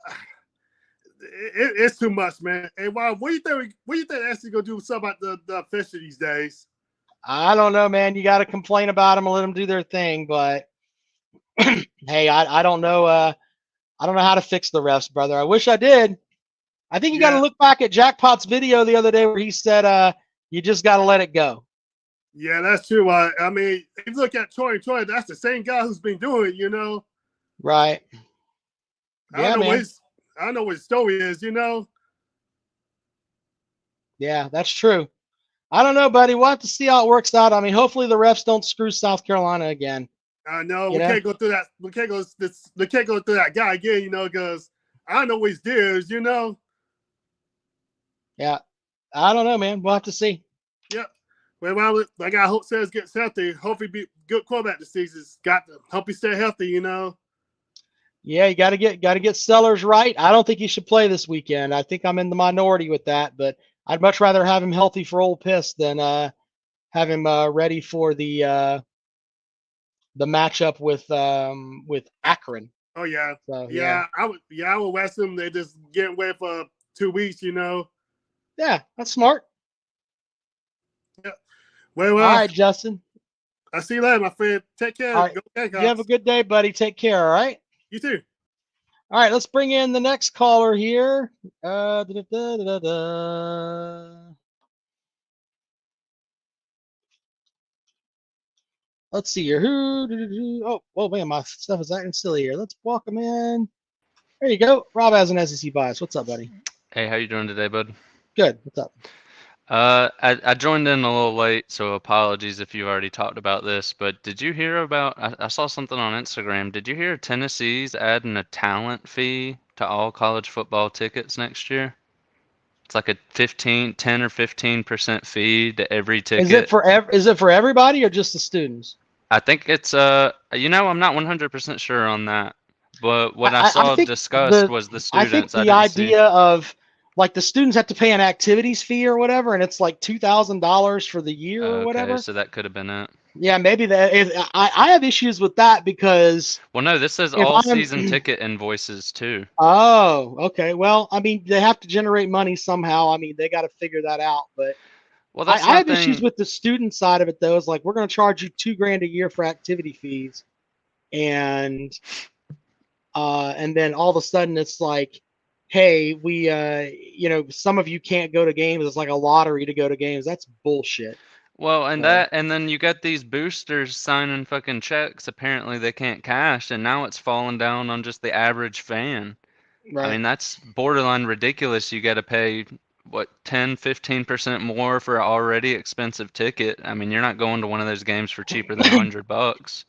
[SPEAKER 4] it's too much, man. Hey, Wild, what do you think? What do you think SC gonna do something about the official these days?
[SPEAKER 1] I don't know, man. You got to complain about them and let them do their thing, but hey, I don't know. I don't know how to fix the refs, brother. I wish I did. I think you got to
[SPEAKER 4] Yeah,
[SPEAKER 1] look back at Jackpot's video the other day where he said, you just got to let it go.
[SPEAKER 4] yeah, that's true. I mean, if you look at Troy, that's the same guy who's been doing it, you know.
[SPEAKER 1] Right.
[SPEAKER 4] I don't
[SPEAKER 1] Yeah,
[SPEAKER 4] know
[SPEAKER 1] man.
[SPEAKER 4] I don't know what his story is, you know.
[SPEAKER 1] Yeah, that's true. I don't know, buddy. We'll have to see how it works out. I mean, hopefully the refs don't screw South Carolina again.
[SPEAKER 4] I know
[SPEAKER 1] You
[SPEAKER 4] we
[SPEAKER 1] know?
[SPEAKER 4] can't go through that. We can't go through that guy again, you know, because I don't know what his deal is, you know.
[SPEAKER 1] Yeah. I don't know, man. We'll have to see.
[SPEAKER 4] Yep. Well, like I hope Says gets healthy. Hopefully, be good quarterback this season. Got to hope he stay healthy, you know.
[SPEAKER 1] Yeah, you got to get Sellers right. I don't think he should play this weekend. I think I'm in the minority with that, but I'd much rather have him healthy for Ole Piss than have him ready for the matchup with Akron.
[SPEAKER 4] Oh yeah,
[SPEAKER 1] So yeah,
[SPEAKER 4] yeah. I would West them. They just getting away for 2 weeks, you know.
[SPEAKER 1] yeah, that's smart.
[SPEAKER 4] Yeah. Well,
[SPEAKER 1] All right, Justin.
[SPEAKER 4] I see you later, my friend. Take care.
[SPEAKER 1] All right,
[SPEAKER 4] Go
[SPEAKER 1] you have a
[SPEAKER 4] Gamecocks.
[SPEAKER 1] good day, buddy. Take care. All right.
[SPEAKER 4] You too.
[SPEAKER 1] All right, let's bring in the next caller here. Da-da-da-da-da-da. Let's see here. Oh man, my stuff is acting silly here. Let's welcome in. There you go. Rob has an SEC bias. What's up, buddy?
[SPEAKER 5] Hey, how you doing today, bud?
[SPEAKER 1] Good. What's up?
[SPEAKER 5] I joined in a little late, so apologies if you already talked about this, but did you hear about, I saw something on Instagram. Did you hear Tennessee's adding a talent fee to all college football tickets next year? It's like a 10 or 15% fee to every
[SPEAKER 1] Is it
[SPEAKER 5] ticket.
[SPEAKER 1] for everybody or just the students?
[SPEAKER 5] I think it's I'm not 100% sure on that. But what I saw
[SPEAKER 1] think
[SPEAKER 5] discussed was the
[SPEAKER 1] I think
[SPEAKER 5] students.
[SPEAKER 1] the
[SPEAKER 5] didn't see.
[SPEAKER 1] idea of like the students have to pay an activities fee or whatever, and it's like $2,000 for the year or
[SPEAKER 5] Okay,
[SPEAKER 1] whatever.
[SPEAKER 5] so that could have been it.
[SPEAKER 1] Yeah, maybe that. I have issues with that because
[SPEAKER 5] Well, no, this says
[SPEAKER 1] if
[SPEAKER 5] all
[SPEAKER 1] I'm-
[SPEAKER 5] season ticket invoices too.
[SPEAKER 1] oh, okay. Well, I mean, they have to generate money somehow. I mean, they got to figure that out. But
[SPEAKER 5] Well,
[SPEAKER 1] I
[SPEAKER 5] that's my
[SPEAKER 1] have issues
[SPEAKER 5] thing.
[SPEAKER 1] with the student side of it, though. It's like we're going to charge you $2,000 a year for activity fees, and then all of a sudden it's like, hey, we some of you can't go to games. It's like a lottery to go to games. That's bullshit.
[SPEAKER 5] Well, and
[SPEAKER 1] So,
[SPEAKER 5] then you got these boosters signing fucking checks. Apparently they can't cash, and now it's falling down on just the average fan. I
[SPEAKER 1] right.
[SPEAKER 5] mean, that's borderline ridiculous. You got to pay what 10-15% more for an already expensive ticket. I mean, you're not going to one of those games for cheaper than $100.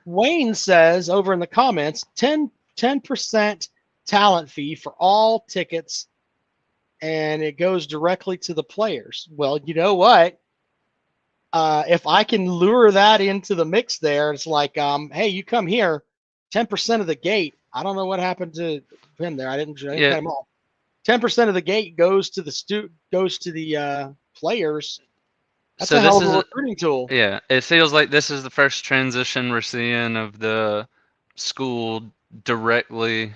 [SPEAKER 1] Wayne says over in the comments 10% talent fee for all tickets, and it goes directly to the players. Well, you know what? If I can lure that into the mix there, it's like, hey, you come here, 10% of the gate. I don't know what happened to him there. I didn't cut
[SPEAKER 5] Yeah.
[SPEAKER 1] him off. 10% of the gate goes to the players. That's
[SPEAKER 5] So
[SPEAKER 1] a hell
[SPEAKER 5] this
[SPEAKER 1] of a
[SPEAKER 5] is
[SPEAKER 1] recruiting tool.
[SPEAKER 5] Yeah, it feels like this is the first transition we're seeing of the school directly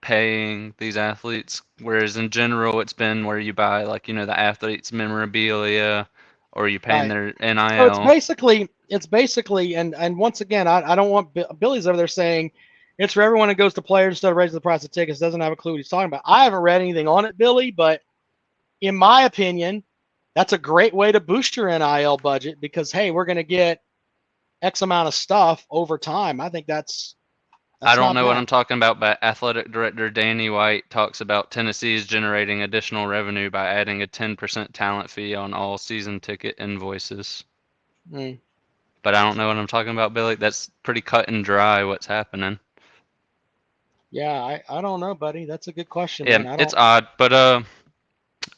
[SPEAKER 5] paying these athletes, whereas in general it's been where you buy like, the athletes' memorabilia or you paying
[SPEAKER 1] Right.
[SPEAKER 5] their
[SPEAKER 1] So
[SPEAKER 5] NIL.
[SPEAKER 1] it's basically, and once again, I don't want Billy's over there saying it's for everyone that goes to players instead of raising the price of tickets. Doesn't have a clue what he's talking about. I haven't read anything on it, Billy, but in my opinion, that's a great way to boost your NIL budget because hey, we're going to get X amount of stuff over time. I think that's
[SPEAKER 5] I don't
[SPEAKER 1] not
[SPEAKER 5] know what
[SPEAKER 1] bad.
[SPEAKER 5] I'm talking about, but athletic director Danny White talks about Tennessee's generating additional revenue by adding a 10% talent fee on all season ticket invoices.
[SPEAKER 1] Mm.
[SPEAKER 5] But I don't know what I'm talking about, Billy. That's pretty cut and dry what's happening.
[SPEAKER 1] Yeah, I don't know, buddy. That's a good question,
[SPEAKER 5] Yeah,
[SPEAKER 1] man.
[SPEAKER 5] it's odd, but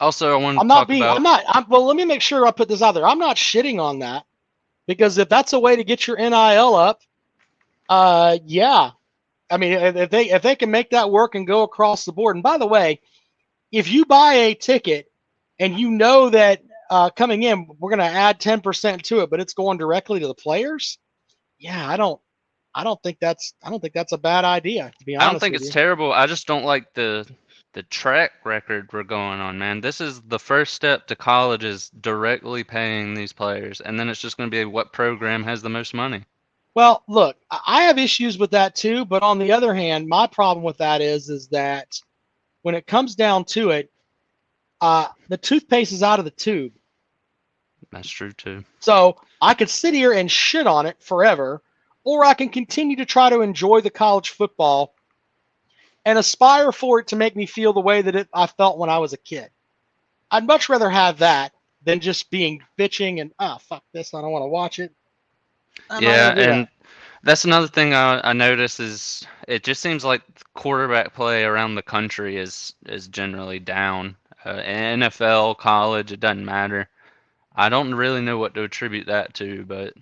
[SPEAKER 5] also I want to talk about.
[SPEAKER 1] Well, let me make sure I put this out there. I'm not shitting on that because if that's a way to get your NIL up, yeah. I mean, if they can make that work and go across the board. And by the way, if you buy a ticket and you know that coming in we're going to add 10% to it, but it's going directly to the players, yeah, I don't think that's a bad idea. To be honest,
[SPEAKER 5] I don't think it's terrible. I just don't like the track record we're going on, man. This is the first step to colleges directly paying these players, and then it's just going to be what program has the most money.
[SPEAKER 1] Well, look, I have issues with that too, but on the other hand, my problem with that is that when it comes down to it, the toothpaste is out of the tube.
[SPEAKER 5] That's true too.
[SPEAKER 1] So I could sit here and shit on it forever, or I can continue to try to enjoy the college football and aspire for it to make me feel the way that I felt when I was a kid. I'd much rather have that than just being bitching and fuck this, I don't want to watch it.
[SPEAKER 5] Yeah, and that's another thing I notice is it just seems like quarterback play around the country is generally down. NFL, college, it doesn't matter. I don't really know what to attribute that to, but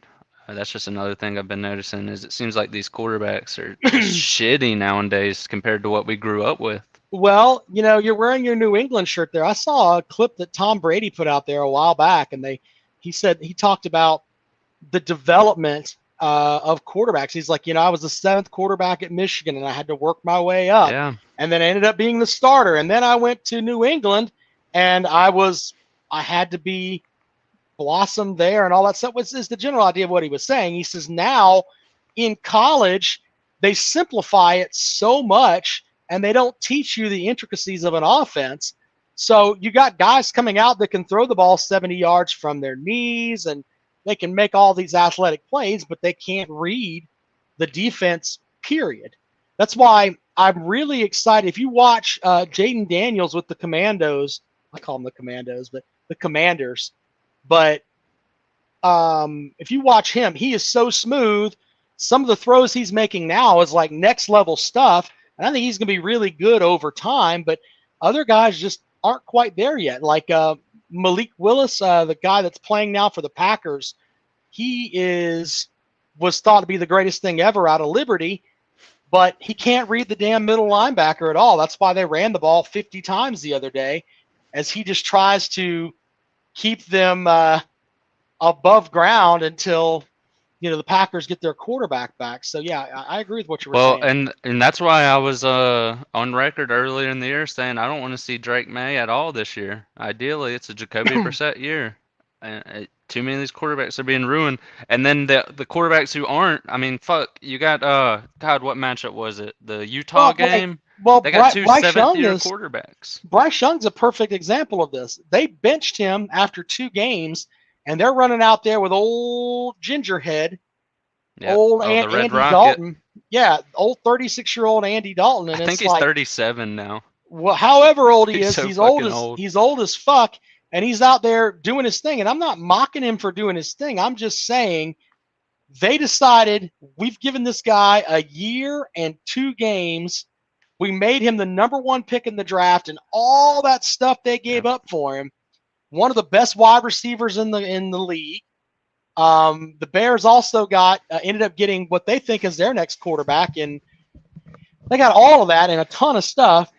[SPEAKER 5] that's just another thing I've been noticing is it seems like these quarterbacks are just shitty nowadays compared to what we grew up with.
[SPEAKER 1] Well, you're wearing your New England shirt there. I saw a clip that Tom Brady put out there a while back, and he talked about the development of quarterbacks. He's like, I was the 7th quarterback at Michigan, and I had to work my way up,
[SPEAKER 5] Yeah.
[SPEAKER 1] and then I ended up being the starter, and then I went to New England, and I had to be blossomed there, and all that stuff. Is the general idea of what he was saying. He says now in college they simplify it so much and they don't teach you the intricacies of an offense. So you got guys coming out that can throw the ball 70 yards from their knees and they can make all these athletic plays, but they can't read the defense, period. That's why I'm really excited. If you watch Jaden Daniels with the Commandos, I call them the Commandos, but the Commanders. But if you watch him, he is so smooth. Some of the throws he's making now is like next level stuff. And I think he's going to be really good over time. But other guys just aren't quite there yet. Like Malik Willis, the guy that's playing now for the Packers, was thought to be the greatest thing ever out of Liberty, but he can't read the damn middle linebacker at all. That's why they ran the ball 50 times the other day, as he just tries to keep them above ground until the Packers get their quarterback back. So yeah, I agree with what you were saying.
[SPEAKER 5] Well, and that's why I was on record earlier in the year saying I don't want to see Drake May at all this year. Ideally, it's a Jacoby Brissett year. Too many of these quarterbacks are being ruined. And then the quarterbacks who aren't, I mean, fuck, you got God, what matchup was it? The Utah game? They got two seventh-year quarterbacks.
[SPEAKER 1] Bryce Young's a perfect example of this. They benched him after 2 games, and they're running out there with old Gingerhead, Andy Dalton. Yeah, old 36-year-old Andy Dalton. And
[SPEAKER 5] I think he's 37 now.
[SPEAKER 1] Well, however old he is,
[SPEAKER 5] so
[SPEAKER 1] he's old as fuck, and he's out there doing his thing. And I'm not mocking him for doing his thing. I'm just saying they decided we've given this guy a year and 2 games. We made him the number 1 pick in the draft, and all that stuff they gave up for him. One of the best wide receivers in the league. The Bears also ended up getting what they think is their next quarterback, and they got all of that and a ton of stuff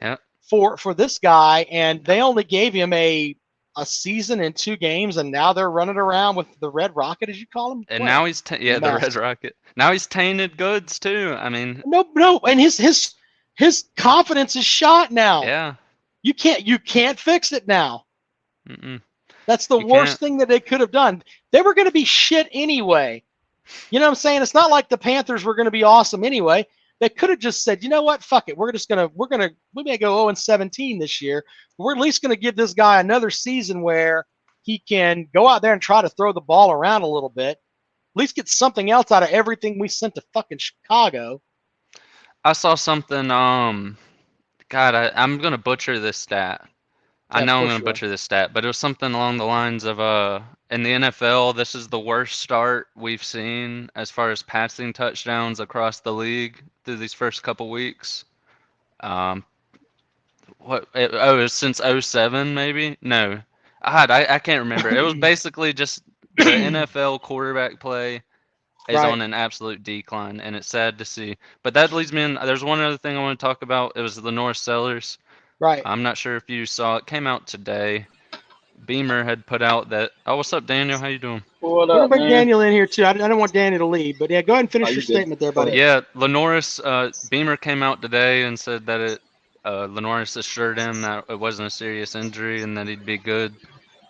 [SPEAKER 1] for this guy, and they only gave him a season and 2 games, and now they're running around with the Red Rocket, as you call him.
[SPEAKER 5] And now he's the Red Rocket. Now he's tainted goods too. I mean,
[SPEAKER 1] no, and his confidence is shot now.
[SPEAKER 5] Yeah,
[SPEAKER 1] you can't fix it now.
[SPEAKER 5] Mm-mm.
[SPEAKER 1] That's the worst thing that they could have done. They were going to be shit anyway. You know what I'm saying? It's not like the Panthers were going to be awesome anyway. They could have just said, you know what? Fuck it. We may go 0-17 this year. We're at least going to give this guy another season where he can go out there and try to throw the ball around a little bit. At least get something else out of everything we sent to fucking Chicago.
[SPEAKER 5] I saw something. God, I'm going to butcher this stat. I know I'm going to butcher this stat, but it was something along the lines of in the NFL, this is the worst start we've seen as far as passing touchdowns across the league through these first couple weeks. It was since 07 maybe? No. I can't remember. It was basically just the NFL quarterback play is on an absolute decline, and it's sad to see. But that leads me in. There's one other thing I want to talk about. It was the North Sellers.
[SPEAKER 1] Right.
[SPEAKER 5] I'm not sure if you saw it. Came out today. Beamer had put out that. Oh, what's up, Daniel? How you doing?
[SPEAKER 1] What up, bring Daniel in here too. I don't want Daniel to leave, but yeah, go ahead and finish your statement there, buddy.
[SPEAKER 5] Yeah, Lenoris. Beamer came out today and said that Lenoris assured him that it wasn't a serious injury and that he'd be good.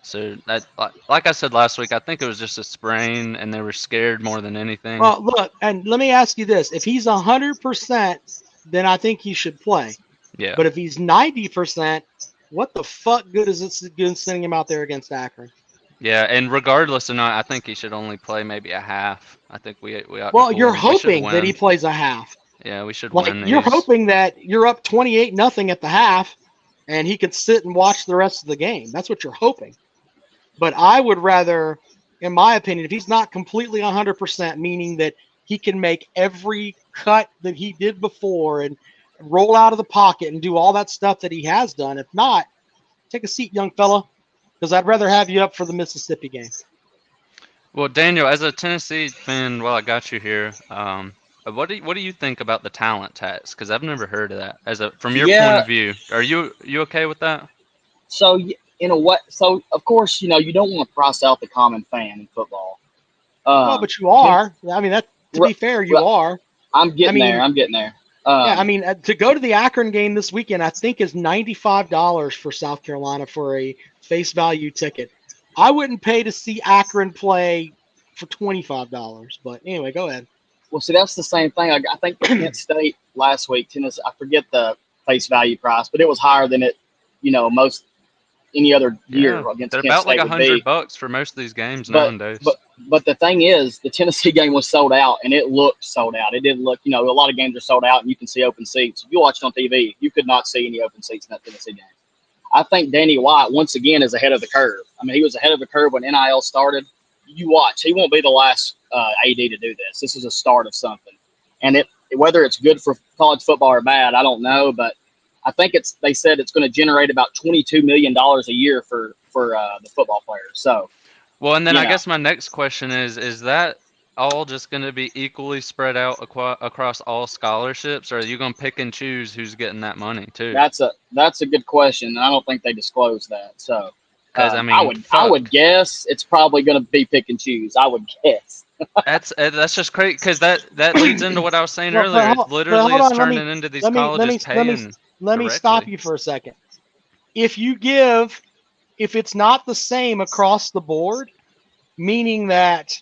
[SPEAKER 5] So that, like I said last week, I think it was just a sprain, and they were scared more than anything.
[SPEAKER 1] Well, look, and let me ask you this: if he's 100%, then I think he should play.
[SPEAKER 5] Yeah.
[SPEAKER 1] But if he's 90%, what the fuck good is it sending him out there against Akron?
[SPEAKER 5] Yeah, and regardless or not, I think he should only play maybe a half. I think we ought.
[SPEAKER 1] Well, you're hoping that he plays a half.
[SPEAKER 5] Yeah, we should win.
[SPEAKER 1] You're hoping that you're up 28-0 at the half, and he could sit and watch the rest of the game. That's what you're hoping. But I would rather, in my opinion, if he's not completely 100%, meaning that he can make every cut that he did before and roll out of the pocket and do all that stuff that he has done. If not, take a seat, young fella, because I'd rather have you up for the Mississippi game.
[SPEAKER 5] Well, Daniel, as a Tennessee fan, while I got you here, what do you think about the talent tax? Because I've never heard of that. From your point of view, are you okay with that?
[SPEAKER 6] So in a way, of course, you don't want to price out the common fan in football.
[SPEAKER 1] Well, but you are. I mean, to be fair, you are.
[SPEAKER 6] I'm getting there.
[SPEAKER 1] Yeah, I mean, to go to the Akron game this weekend, I think is $95 for South Carolina for a face value ticket. I wouldn't pay to see Akron play for $25. But anyway, go ahead.
[SPEAKER 6] Well, see, that's the same thing. I think Kent State last week, Tennessee, I forget the face value price, but it was higher than it, most any other year
[SPEAKER 5] Yeah,
[SPEAKER 6] against
[SPEAKER 5] they're
[SPEAKER 6] Kent
[SPEAKER 5] about like
[SPEAKER 6] State would be.
[SPEAKER 5] $100 for most of these games
[SPEAKER 6] But
[SPEAKER 5] nowadays.
[SPEAKER 6] but the thing is, the Tennessee game was sold out, and it looked sold out. It didn't look, a lot of games are sold out, and you can see open seats. If you watch it on TV, you could not see any open seats in that Tennessee game. I think Danny White, once again, is ahead of the curve. I mean, he was ahead of the curve when NIL started. You watch, he won't be the last AD to do this. This is a start of something. And whether it's good for college football or bad, I don't know. But I think they said it's going to generate about $22 million a year for the football players. So,
[SPEAKER 5] well, and then I guess my next question is that all just going to be equally spread out across all scholarships, or are you going to pick and choose who's getting that money too?
[SPEAKER 6] That's a good question. I don't think they disclose that. So,
[SPEAKER 5] because
[SPEAKER 6] I would guess it's probably going to be pick and choose. I would guess.
[SPEAKER 5] That's just crazy, because that leads into what I was saying earlier. It literally is turning into these colleges paying.
[SPEAKER 1] Let me stop you for a second. If it's not the same across the board, meaning that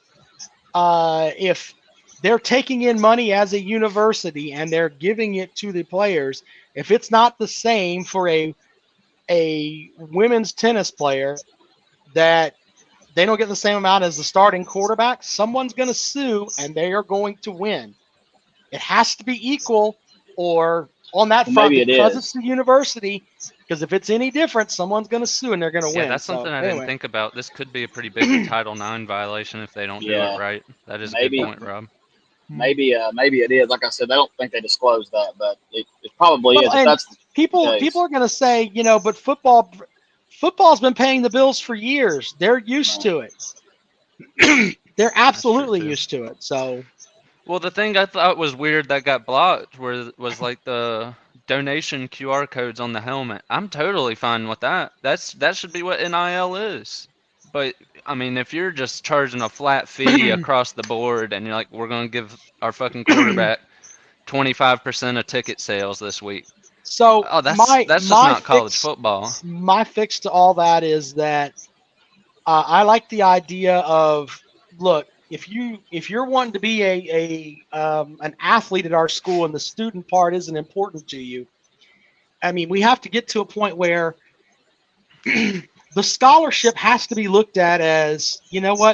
[SPEAKER 1] if they're taking in money as a university and they're giving it to the players, if it's not the same for a women's tennis player, that they don't get the same amount as the starting quarterback, someone's going to sue and they are going to win. It has to be equal, or on that front, because it's the university. Because if it's any different, someone's going to sue and they're going to win.
[SPEAKER 5] Yeah, that's something I didn't think about. This could be a pretty big Title IX violation if they don't do it right. That is a good point, Rob.
[SPEAKER 6] Maybe it is. Like I said, I don't think they disclose that, but it probably is. If that's
[SPEAKER 1] people are going to say, but football's been paying the bills for years. They're used to it. They're absolutely used to it. So,
[SPEAKER 5] well, the thing I thought was weird that got blocked was like the donation QR codes on the helmet. I'm totally fine with that. That should be what NIL is. But I mean, if you're just charging a flat fee across the board and you're like, we're going to give our fucking quarterback 25% of ticket sales this week.
[SPEAKER 1] So
[SPEAKER 5] that's just not college football.
[SPEAKER 1] My fix to all that is that I like the idea of, look, if you're wanting to be an athlete at our school and the student part isn't important to you, I mean, we have to get to a point where the scholarship has to be looked at as,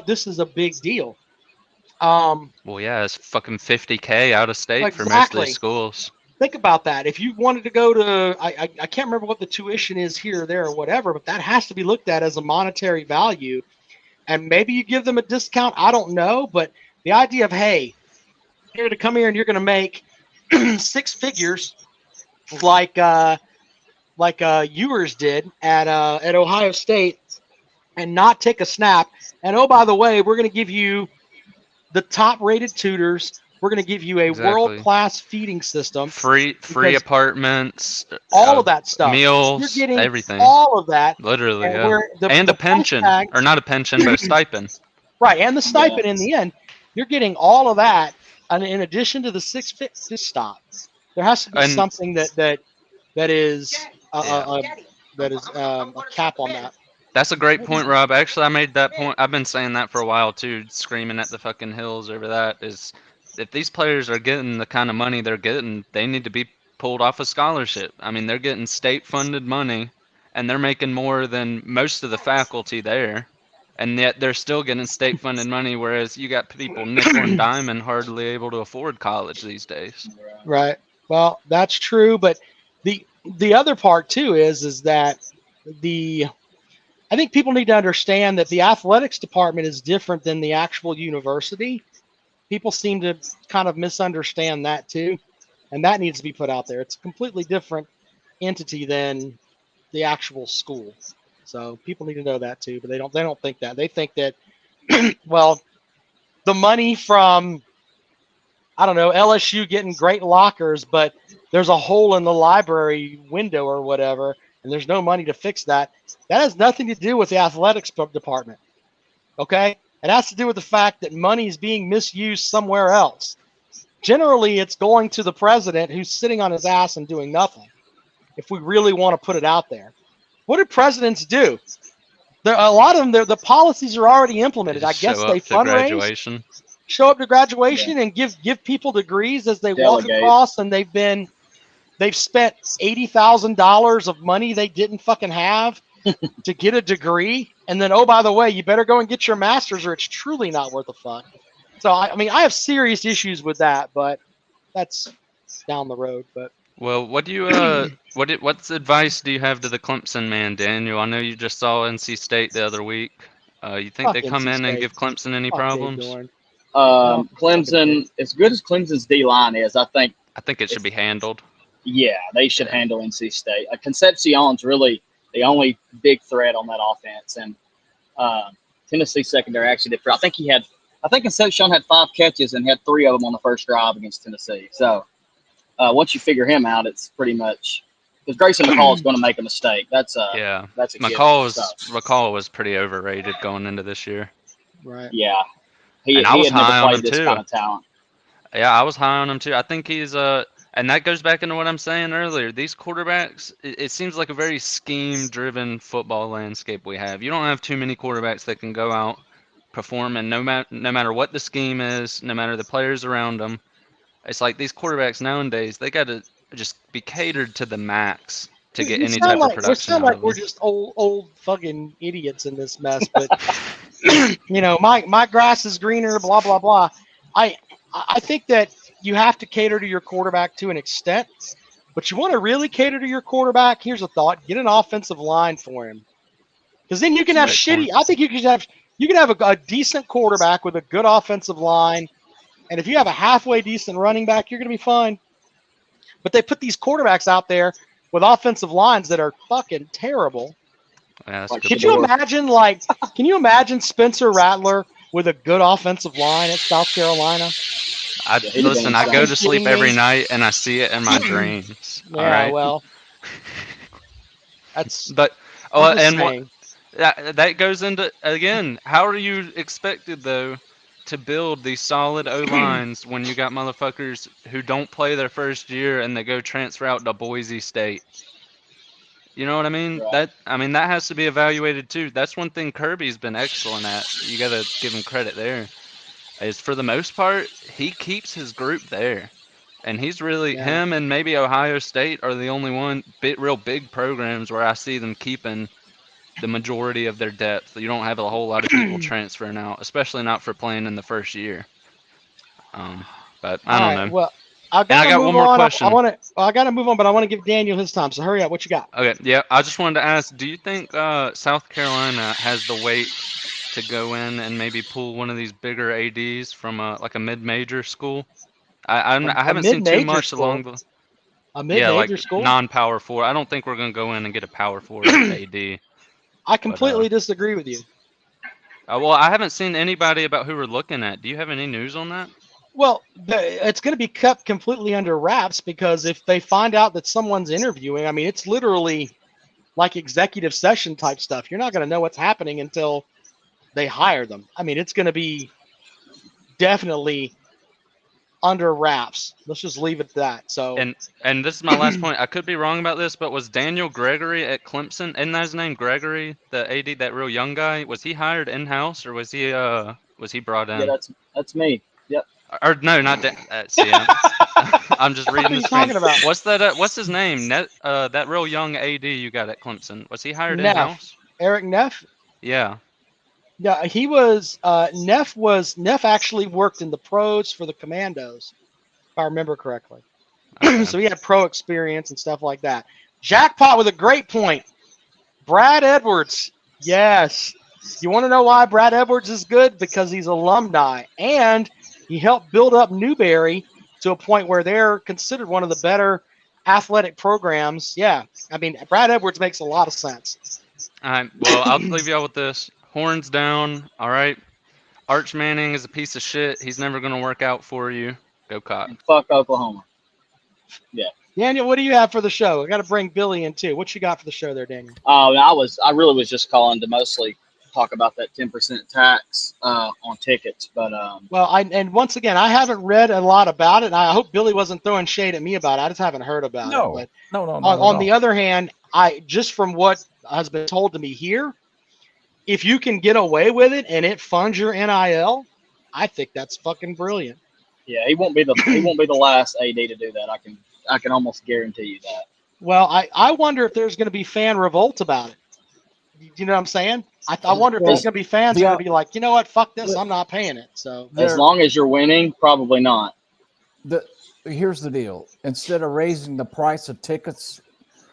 [SPEAKER 1] this is a big deal.
[SPEAKER 5] Well, yeah, it's fucking $50K out of state for most of these schools.
[SPEAKER 1] Think about that. If you wanted to go to, I can't remember what the tuition is here or there or whatever, but that has to be looked at as a monetary value. And maybe you give them a discount. I don't know. But the idea of, hey, you're going to come here and you're going to make 6 figures like Ewers did at Ohio State and not take a snap. And, oh, by the way, we're going to give you the top-rated tutors. We're going to give you a world-class feeding system.
[SPEAKER 5] Free apartments.
[SPEAKER 1] All of that stuff.
[SPEAKER 5] Meals,
[SPEAKER 1] you're getting
[SPEAKER 5] everything.
[SPEAKER 1] All of that.
[SPEAKER 5] Literally, and a pension. Or not a pension, but a stipend.
[SPEAKER 1] Right, and the stipend in the end. You're getting all of that, and in addition to the 6 feet. Just stop. There has to be something that is a cap on that.
[SPEAKER 5] That's a great point, Rob. Actually, I made that point. I've been saying that for a while, too, screaming at the fucking hills over that, is if these players are getting the kind of money they're getting, they need to be pulled off a scholarship. I mean, they're getting state-funded money, and they're making more than most of the faculty there, and yet they're still getting state-funded money, whereas you got people nickel and diming hardly able to afford college these days.
[SPEAKER 1] Right. Well, that's true, but the other part, too, is that I think people need to understand that the athletics department is different than the actual university. People seem to kind of misunderstand that too, and that needs to be put out there. It's a completely different entity than the actual school. So people need to know that too, but they don't think that. They think that, well, the money from, I don't know, LSU getting great lockers, but there's a hole in the library window or whatever, and there's no money to fix that. That has nothing to do with the athletics department, okay? It has to do with the fact that money is being misused somewhere else. Generally, it's going to the president who's sitting on his ass and doing nothing, if we really want to put it out there. What do presidents do? A lot of them, the policies are already implemented. I guess they fundraise, show up to graduation, and give people degrees as they walk across, and they've spent $80,000 of money they didn't fucking have to get a degree, and then, oh, by the way, you better go and get your master's or it's truly not worth a fuck. So, I mean, I have serious issues with that, but that's down the road. But
[SPEAKER 5] Well, what do you what's advice do you have to the Clemson man, Daniel? I know you just saw NC State the other week. You think they
[SPEAKER 1] fuck
[SPEAKER 5] come
[SPEAKER 1] NC
[SPEAKER 5] in and
[SPEAKER 1] State.
[SPEAKER 5] give Clemson any
[SPEAKER 1] Fuck they
[SPEAKER 5] problems?
[SPEAKER 1] doing. No, fucking
[SPEAKER 6] Clemson, as good as Clemson's D line is, I think
[SPEAKER 5] it should be handled.
[SPEAKER 6] yeah, they should handle NC State. Concepcion's really the only big threat on that offense, and Tennessee secondary actually did. I think Concepcion had 5 catches and had 3 of them on the first drive against Tennessee. So once you figure him out, it's pretty much because Grayson McCall is going to make a mistake. That's a
[SPEAKER 5] McCall was pretty overrated going into this year.
[SPEAKER 1] Right.
[SPEAKER 6] Yeah, he
[SPEAKER 5] And I was
[SPEAKER 6] had never
[SPEAKER 5] high on
[SPEAKER 6] played
[SPEAKER 5] him
[SPEAKER 6] this
[SPEAKER 5] too.
[SPEAKER 6] kind of talent.
[SPEAKER 5] Yeah, I was high on him too. I think he's and that goes back into what I'm saying earlier. These quarterbacks, it seems like a very scheme-driven football landscape we have. You don't have too many quarterbacks that can go out, perform, and no matter what the scheme is, no matter the players around them, it's like these quarterbacks nowadays, they got to just be catered to the max to get any type of production.
[SPEAKER 1] We sound like we're just old fucking idiots in this mess, but you know, my grass is greener, blah blah blah. I think that you have to cater to your quarterback to an extent, but you want to really cater to your quarterback. Here's a thought: get an offensive line for him, because then you can have shitty. I think you can have a decent quarterback with a good offensive line, and if you have a halfway decent running back, you're going to be fine. But they put these quarterbacks out there with offensive lines that are fucking terrible.
[SPEAKER 5] Yeah,
[SPEAKER 1] Can you imagine Spencer Rattler with a good offensive line at South Carolina?
[SPEAKER 5] Listen, I go to sleep every night and I see it in my dreams.
[SPEAKER 1] Yeah,
[SPEAKER 5] all right?
[SPEAKER 1] well, that's.
[SPEAKER 5] But
[SPEAKER 1] saying.
[SPEAKER 5] that goes into again. How are you expected though to build these solid O lines when you got motherfuckers who don't play their first year and they go transfer out to Boise State? You know what I mean?
[SPEAKER 6] Right.
[SPEAKER 5] That has to be evaluated too. That's one thing Kirby's been excellent at. You got to give him credit there. Is for the most part, he keeps his group there. And he's really him and maybe Ohio State are the only real big programs where I see them keeping the majority of their depth. You don't have a whole lot of people transferring out, especially not for playing in the first year. But I don't know.
[SPEAKER 1] Well, I got one more question. I got to move on, but I want to give Daniel his time. So hurry up. What you got?
[SPEAKER 5] Okay. Yeah. I just wanted to ask, do you think South Carolina has the weight to go in and maybe pull one of these bigger ADs from like a mid-major school? I haven't seen too much along the.
[SPEAKER 1] A mid-major school?
[SPEAKER 5] Non-power 4. I don't think we're going to go in and get a power 4 AD.
[SPEAKER 1] I completely disagree with you.
[SPEAKER 5] Well, I haven't seen anybody about who we're looking at. Do you have any news on that?
[SPEAKER 1] Well, it's going to be kept completely under wraps because if they find out that someone's interviewing, I mean, it's literally like executive session type stuff. You're not going to know what's happening until they hire them. I mean, it's going to be definitely under wraps. Let's just leave it at that. So
[SPEAKER 5] and this is my last point. I could be wrong about this, but was Daniel Gregory at Clemson? Isn't that his name, Gregory, the AD, that real young guy? Was he hired in house or was he brought in?
[SPEAKER 6] Yeah, that's me. Yep.
[SPEAKER 5] Or no, not that. I'm just reading the screen. About? What's his name? That real young AD you got at Clemson. Was he hired in house?
[SPEAKER 1] Eric Neff.
[SPEAKER 5] Yeah.
[SPEAKER 1] Yeah, he was. Neff actually worked in the pros for the Commandos, if I remember correctly. Okay. So he had pro experience and stuff like that. Jackpot with a great point. Brad Edwards. Yes. You want to know why Brad Edwards is good? Because he's alumni, and he helped build up Newberry to a point where they're considered one of the better athletic programs. Yeah, I mean, Brad Edwards makes a lot of sense.
[SPEAKER 5] All right. Well, I'll leave y'all with this. Horns down, all right? Arch Manning is a piece of shit. He's never going to work out for you. Go Cotton.
[SPEAKER 6] Fuck Oklahoma. Yeah.
[SPEAKER 1] Daniel, what do you have for the show? I got to bring Billy in, too. What you got for the show there, Daniel?
[SPEAKER 6] I really was just calling to mostly talk about that 10% tax on tickets. But
[SPEAKER 1] and once again, I haven't read a lot about it, and I hope Billy wasn't throwing shade at me about it. I just haven't heard about it. But
[SPEAKER 7] no.
[SPEAKER 1] On the other hand, just from what has been told to me here, if you can get away with it and it funds your NIL, I think that's fucking brilliant.
[SPEAKER 6] Yeah, he won't be the last AD to do that. I can almost guarantee you that.
[SPEAKER 1] Well, I wonder if there's going to be fan revolt about it. You know what I'm saying? I wonder if there's going to be fans who are going to be like, you know what, fuck this, I'm not paying it. So
[SPEAKER 6] As long as you're winning, probably not.
[SPEAKER 7] Here's the deal. Instead of raising the price of tickets,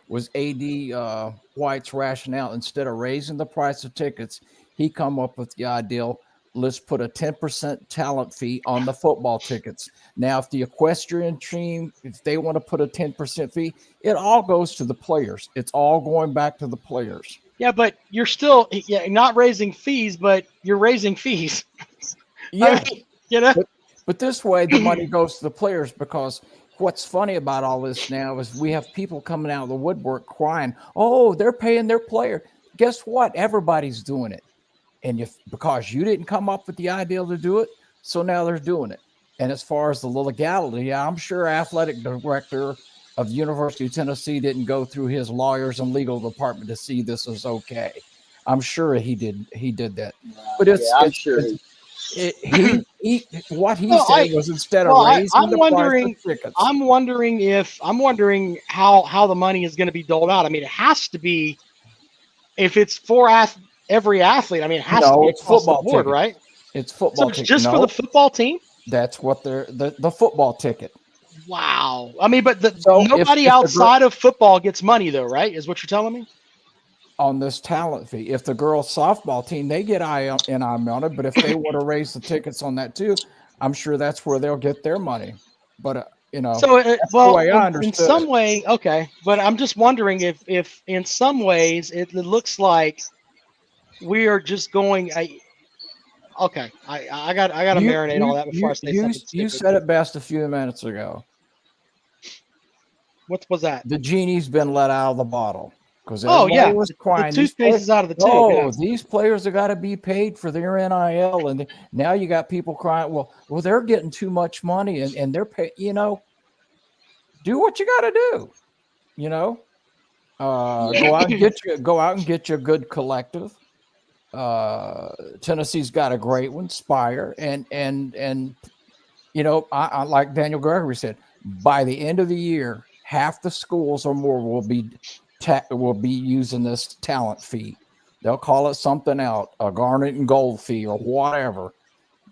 [SPEAKER 7] was AD White's rationale. Instead of raising the price of tickets, he come up with the ideal, let's put a 10% talent fee on the football tickets. Now, if the equestrian team, if they want to put a 10% fee, it all goes to the players. It's all going back to the players.
[SPEAKER 1] Yeah, but you're still not raising fees, but you're raising fees.
[SPEAKER 7] Yeah,
[SPEAKER 1] I mean, you know.
[SPEAKER 7] But this way, the money goes to the players, because what's funny about all this now is we have people coming out of the woodwork crying, oh, they're paying their player. Guess what? Everybody's doing it. And because you didn't come up with the idea to do it, so now they're doing it. And as far as the legality, I'm sure athletic director of the University of Tennessee didn't go through his lawyers and legal department to see this was okay. I'm sure he did that. But I'm sure what he said was, instead of raising the price of tickets.
[SPEAKER 1] I'm wondering how the money is going to be doled out. I mean, it has to be, if it's for every athlete. I mean, it has to be
[SPEAKER 7] it's football
[SPEAKER 1] the board,
[SPEAKER 7] ticket.
[SPEAKER 1] right?
[SPEAKER 7] It's football.
[SPEAKER 1] So it's just for the football team.
[SPEAKER 7] That's what the football ticket.
[SPEAKER 1] Wow. I mean, but nobody outside of football gets money, though, right? Is what you're telling me?
[SPEAKER 7] On this talent fee. If the girls softball team, they get eye on it, but if they want to raise the tickets on that too, I'm sure that's where they'll get their money. But
[SPEAKER 1] so in some way, okay. But I'm just wondering if in some ways it looks like we are just going. Okay, I got to marinate all that before I say something stupid.
[SPEAKER 7] You said it best a few minutes ago.
[SPEAKER 1] What was that?
[SPEAKER 7] The genie's been let out of the bottle. Because
[SPEAKER 1] was crying. The toothpaste is out of the tube.
[SPEAKER 7] Oh, these players have got to be paid for their NIL, and now you got people crying. Well, they're getting too much money, and they're paying. Do what you got to do. Go out and get you a good collective. Tennessee's got a great one, Spire, and I like Daniel Gregory said, by the end of the year, half the schools or more will be using this talent fee. They'll call it something else, a garnet and gold fee or whatever.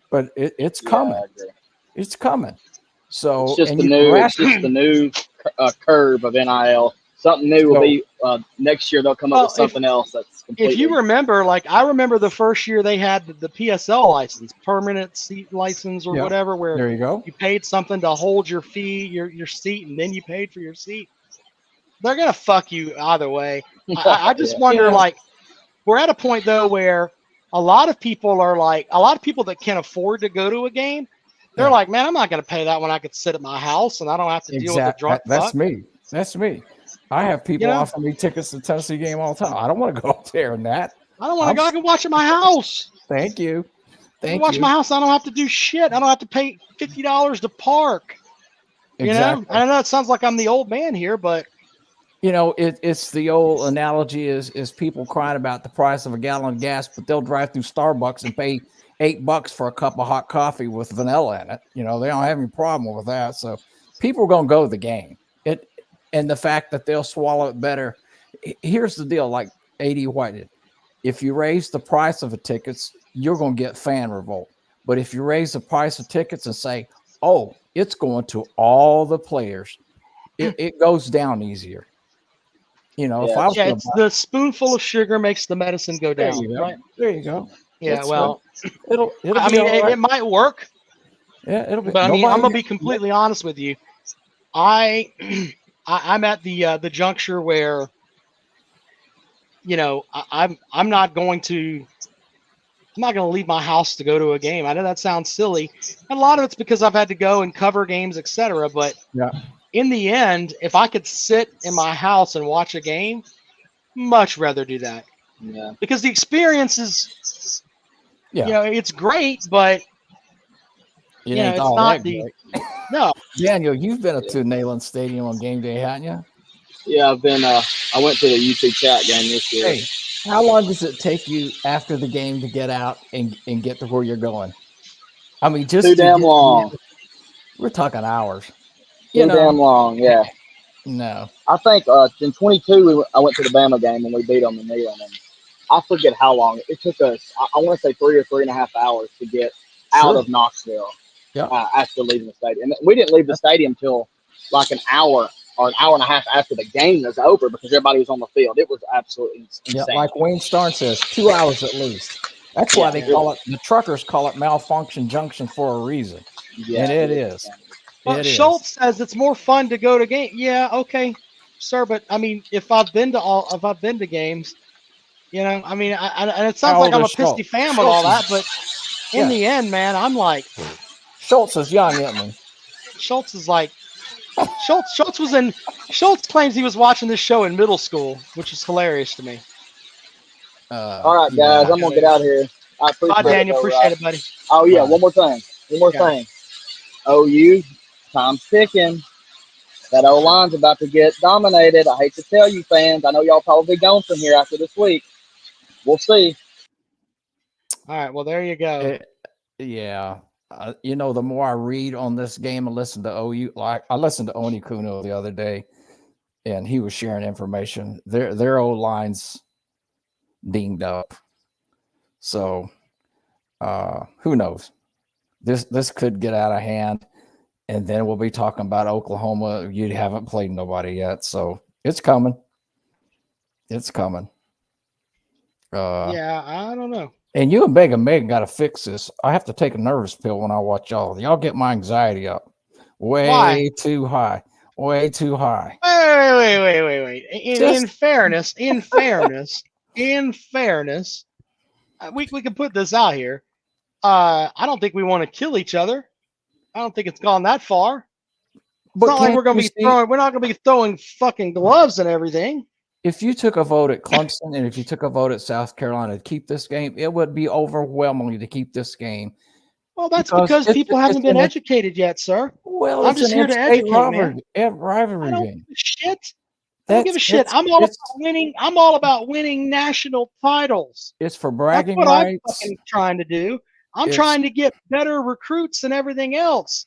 [SPEAKER 7] But it's coming. It's coming. So
[SPEAKER 6] it's just the new curve of NIL. Something new will be next year. They'll come up with something else that's completely.
[SPEAKER 1] If you remember, I remember the first year they had the PSL license, permanent seat license or whatever, where
[SPEAKER 7] there you go.
[SPEAKER 1] You paid something to hold your fee, your seat, and then you paid for your seat. They're gonna fuck you either way. I just wonder, we're at a point though where a lot of people that can afford to go to a game, they're like, man, I'm not gonna pay that when I could sit at my house and I don't have to deal with a drunk fuck.
[SPEAKER 7] That's me. I have people offer me tickets to the Tennessee game all the time. I don't want to go up there and that.
[SPEAKER 1] I don't want to go. I can watch at my house.
[SPEAKER 7] Thank you.
[SPEAKER 1] Watch my house. I don't have to do shit. I don't have to pay $50 to park.
[SPEAKER 7] Exactly.
[SPEAKER 1] I know it sounds like I'm the old man here, but
[SPEAKER 7] it's the old analogy is people crying about the price of a gallon of gas, but they'll drive through Starbucks and pay $8 for a cup of hot coffee with vanilla in it. They don't have any problem with that. So people are going to go to the game. And the fact that they'll swallow it better. Here's the deal, like AD White did. If you raise the price of the tickets, you're going to get fan revolt. But if you raise the price of tickets and say, oh, it's going to all the players, it goes down easier.
[SPEAKER 1] It's the spoonful of sugar makes the medicine go down. Right?
[SPEAKER 7] There you go.
[SPEAKER 1] Yeah,
[SPEAKER 7] That's
[SPEAKER 1] it'll
[SPEAKER 7] I mean,
[SPEAKER 1] it might work.
[SPEAKER 7] Yeah, it'll be.
[SPEAKER 1] But I'm gonna be completely honest with you. I'm at the juncture where, I'm not going to leave my house to go to a game. I know that sounds silly, and a lot of it's because I've had to go and cover games, etc. But in the end, if I could sit in my house and watch a game, much rather do that.
[SPEAKER 6] Yeah.
[SPEAKER 1] Because the experience is, it's great, but it's not the. No,
[SPEAKER 7] Daniel, you've been to Neyland Stadium on game day, haven't you?
[SPEAKER 6] Yeah, I've been. I went to the UC Chat game this year.
[SPEAKER 7] Hey, how long does it take you after the game to get out and get to where you're going? I mean, just
[SPEAKER 6] too damn long.
[SPEAKER 7] We're talking hours.
[SPEAKER 6] Too damn long, yeah.
[SPEAKER 7] No,
[SPEAKER 6] I think in 22 I went to the Bama game and we beat them in Neyland. And I forget how long it took us. I want to say 3 or 3.5 hours to get out of Knoxville.
[SPEAKER 7] Yeah.
[SPEAKER 6] After leaving the stadium, and we didn't leave the stadium till like an hour or an hour and a half after the game was over because everybody was on the field. It was absolutely insane.
[SPEAKER 7] Yeah, like Wayne Starn says, 2 hours at least. That's why they call it, the truckers call it malfunction junction for a reason.
[SPEAKER 6] Yeah,
[SPEAKER 7] and it is.
[SPEAKER 1] Well, Schultz says it's more fun to go to game. Yeah, okay, sir. But I mean, if I've been to games, you know, I mean, and it sounds like I'm a pissy fan with all that, but in the end, man, I'm like,
[SPEAKER 7] Schultz is young, isn't he?
[SPEAKER 1] Schultz is like, Schultz claims he was watching this show in middle school, which is hilarious to me.
[SPEAKER 6] All right, guys, I'm gonna get out of here. I appreciate it.
[SPEAKER 1] Daniel, appreciate it, buddy.
[SPEAKER 6] Oh yeah, one more thing. OU, time's ticking. That O line's about to get dominated. I hate to tell you, fans. I know y'all probably going from here after this week. We'll see.
[SPEAKER 1] All right, well, there you go.
[SPEAKER 7] You know, the more I read on this game and listen to OU, like I listened to Oni Kuno the other day, and he was sharing information. Their O line's dinged up. So who knows? This could get out of hand, and then we'll be talking about Oklahoma. You haven't played nobody yet, so it's coming. It's coming.
[SPEAKER 1] Yeah, I don't know.
[SPEAKER 7] And you and Megan got to fix this. I have to take a nervous pill when I watch y'all. Y'all get my anxiety up way too high. Way too high.
[SPEAKER 1] Wait. In fairness, we can put this out here. I don't think we want to kill each other. I don't think it's gone that far. It's not like we're not going to be throwing fucking gloves and everything.
[SPEAKER 7] If you took a vote at Clemson and if you took a vote at South Carolina to keep this game, it would be overwhelming to keep this game.
[SPEAKER 1] Well, that's because people haven't been educated yet, sir.
[SPEAKER 7] Well,
[SPEAKER 1] I'm just here to educate, man.
[SPEAKER 7] Rivalry
[SPEAKER 1] I don't
[SPEAKER 7] game.
[SPEAKER 1] give a shit. I don't give a shit. I'm all about winning. I'm all about winning national titles.
[SPEAKER 7] It's for bragging
[SPEAKER 1] rights.
[SPEAKER 7] That's what
[SPEAKER 1] I'm fucking trying to do. I'm trying to get better recruits and everything else.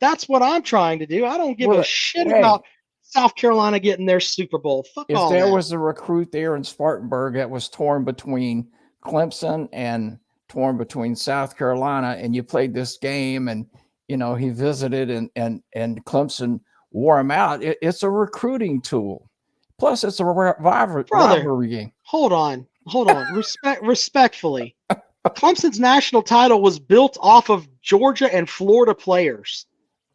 [SPEAKER 1] That's what I'm trying to do. I don't give a shit about South Carolina getting their Super Bowl. Fuck all that.
[SPEAKER 7] If there was a recruit there in Spartanburg that was torn between Clemson and torn between South Carolina, and you played this game, and you know he visited, and Clemson wore him out. It's a recruiting tool. Plus, it's a rivalry game.
[SPEAKER 1] Hold on. Respectfully, Clemson's national title was built off of Georgia and Florida players.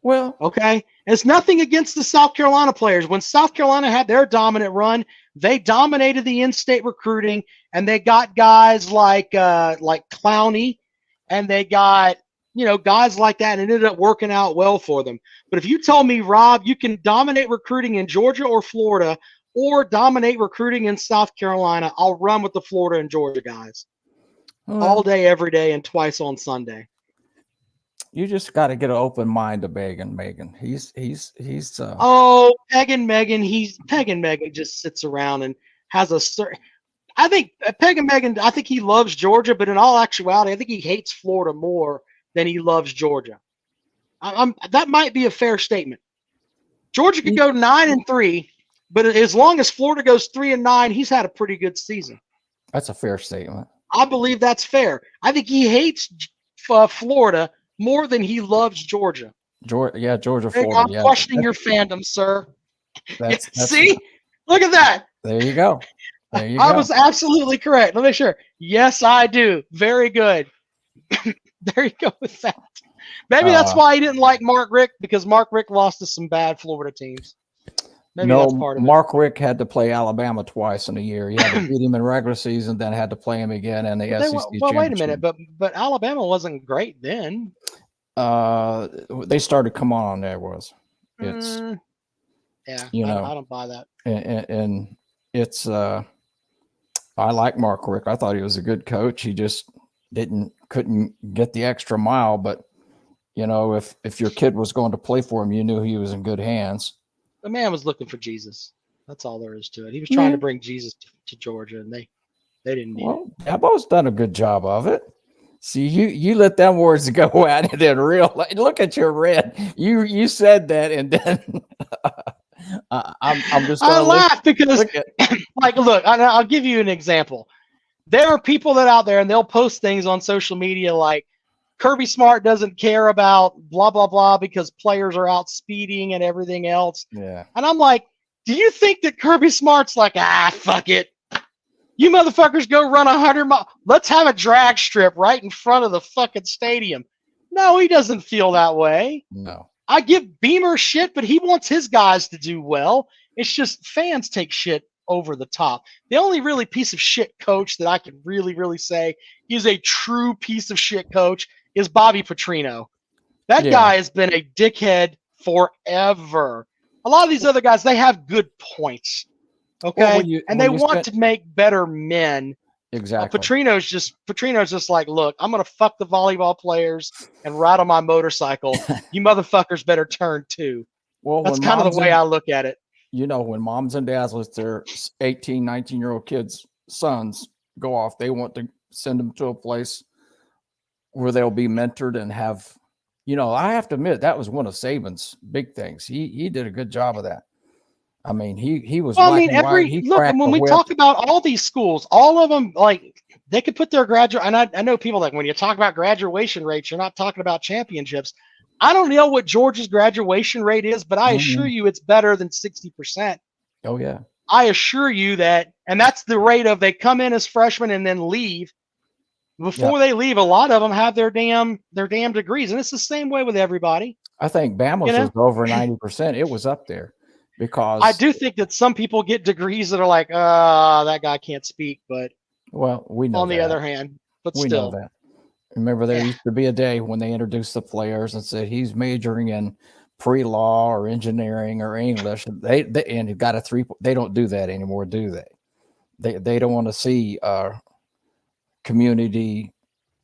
[SPEAKER 7] Well,
[SPEAKER 1] okay. It's nothing against the South Carolina players. When South Carolina had their dominant run, they dominated the in-state recruiting, and they got guys like Clowney, and they got guys like that, and it ended up working out well for them. But if you tell me, Rob, you can dominate recruiting in Georgia or Florida, or dominate recruiting in South Carolina, I'll run with the Florida and Georgia guys all day, every day, and twice on Sunday.
[SPEAKER 7] You just got to get an open mind to Megan. He's
[SPEAKER 1] Peg and Megan just sits around and has a certain. I think Peg and Megan. I think he loves Georgia, but in all actuality, I think he hates Florida more than he loves Georgia. That might be a fair statement. Georgia could go 9-3, but as long as Florida goes 3-9, he's had a pretty good season.
[SPEAKER 7] That's a fair statement.
[SPEAKER 1] I believe that's fair. I think he hates Florida more than he loves Georgia.
[SPEAKER 7] Georgia, Florida.
[SPEAKER 1] I'm questioning your fandom, sir. See? Look at that.
[SPEAKER 7] There you go.
[SPEAKER 1] I was absolutely correct. Let me make sure. Yes, I do. Very good. There you go with that. Maybe that's why he didn't like Mark Richt, because Mark Richt lost to some bad Florida teams. Maybe that's part of it.
[SPEAKER 7] Mark Richt had to play Alabama twice in a year. He had to beat him in regular season, then had to play him again in the SEC championship.
[SPEAKER 1] Well, wait a minute, but Alabama wasn't great then.
[SPEAKER 7] They started come on. There was. It's
[SPEAKER 1] I don't buy that.
[SPEAKER 7] And it's I like Mark Richt. I thought he was a good coach. He just couldn't get the extra mile. But if your kid was going to play for him, you knew he was in good hands.
[SPEAKER 1] The man was looking for Jesus. That's all there is to it. He was trying to bring Jesus to Georgia, and they didn't need it.
[SPEAKER 7] Dabo's done a good job of it. See, you let them words go out, and then look at your red. You said that, and then I'm just.
[SPEAKER 1] I laugh because, look, I'll give you an example. there are people that out there and they'll post things on social media like Kirby Smart doesn't care about blah, blah, blah because players are out speeding and everything else.
[SPEAKER 7] Yeah.
[SPEAKER 1] And I'm like, do you think that Kirby Smart's like, fuck it. You motherfuckers go run 100 miles. Let's have a drag strip right in front of the fucking stadium. No, he doesn't feel that way.
[SPEAKER 7] No.
[SPEAKER 1] I give Beamer shit, but he wants his guys to do well. It's just fans take shit over the top. The only really piece of shit coach that I can really, really say is a true piece of shit coach is Bobby Petrino. That guy has been a dickhead forever. A lot of these other guys, they have good points. Okay.
[SPEAKER 7] Well,
[SPEAKER 1] and they want to make better men.
[SPEAKER 7] Exactly.
[SPEAKER 1] Petrino's just like, look, I'm going to fuck the volleyball players and ride on my motorcycle. You motherfuckers better turn too.
[SPEAKER 7] Well,
[SPEAKER 1] that's kind of the way I look at it.
[SPEAKER 7] You know, when moms and dads let their 18, 19-year-old kids, sons go off, they want to send them to a place where they'll be mentored and have, you know, I have to admit that was one of Saban's big things. He did a good job of that. I mean, he was.
[SPEAKER 1] Well, I mean, when we talk about all these schools, all of them, like they could put their graduate. And I know people like when you talk about graduation rates, you're not talking about championships. I don't know what Georgia's graduation rate is, but I assure you it's better than 60%.
[SPEAKER 7] Oh yeah.
[SPEAKER 1] I assure you that, and that's the rate of they come in as freshmen and then leave. Before they leave, a lot of them have their damn degrees, and it's the same way with everybody.
[SPEAKER 7] I think Bama's was over 90%. It was up there. Because
[SPEAKER 1] I do think that some people get degrees that are like, that guy can't speak, but
[SPEAKER 7] we know
[SPEAKER 1] on the other hand, but
[SPEAKER 7] we know that. Remember, there used to be a day when they introduced the players and said he's majoring in pre-law or engineering or English. They and he got a 3. They don't do that anymore, do they? They don't want to see community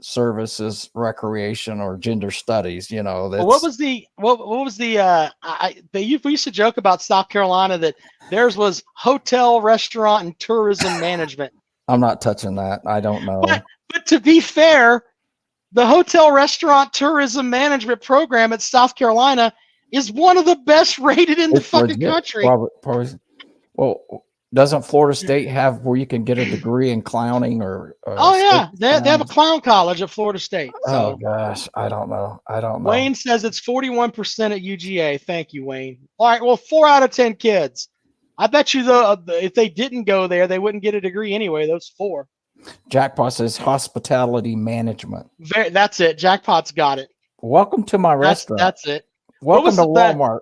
[SPEAKER 7] services, recreation, or gender studies. You know,
[SPEAKER 1] well, what was the we used to joke about South Carolina that theirs was hotel, restaurant, and tourism management.
[SPEAKER 7] I'm not touching that. I don't know.
[SPEAKER 1] But to be fair, the hotel, restaurant, tourism management program at South Carolina is one of the best rated in the fucking country.
[SPEAKER 7] Well, doesn't Florida State have where you can get a degree in clowning or
[SPEAKER 1] oh yeah, they have a clown college at Florida State. So.
[SPEAKER 7] Oh gosh, I don't know.
[SPEAKER 1] Wayne says it's 41% at UGA. Thank you, Wayne. All right, well, 4 out of 10 kids. I bet you if they didn't go there, they wouldn't get a degree anyway. Those 4.
[SPEAKER 7] Jackpot says hospitality management.
[SPEAKER 1] That's it. Jackpot's got it.
[SPEAKER 7] Welcome to my restaurant.
[SPEAKER 1] That's it.
[SPEAKER 7] Welcome to Walmart.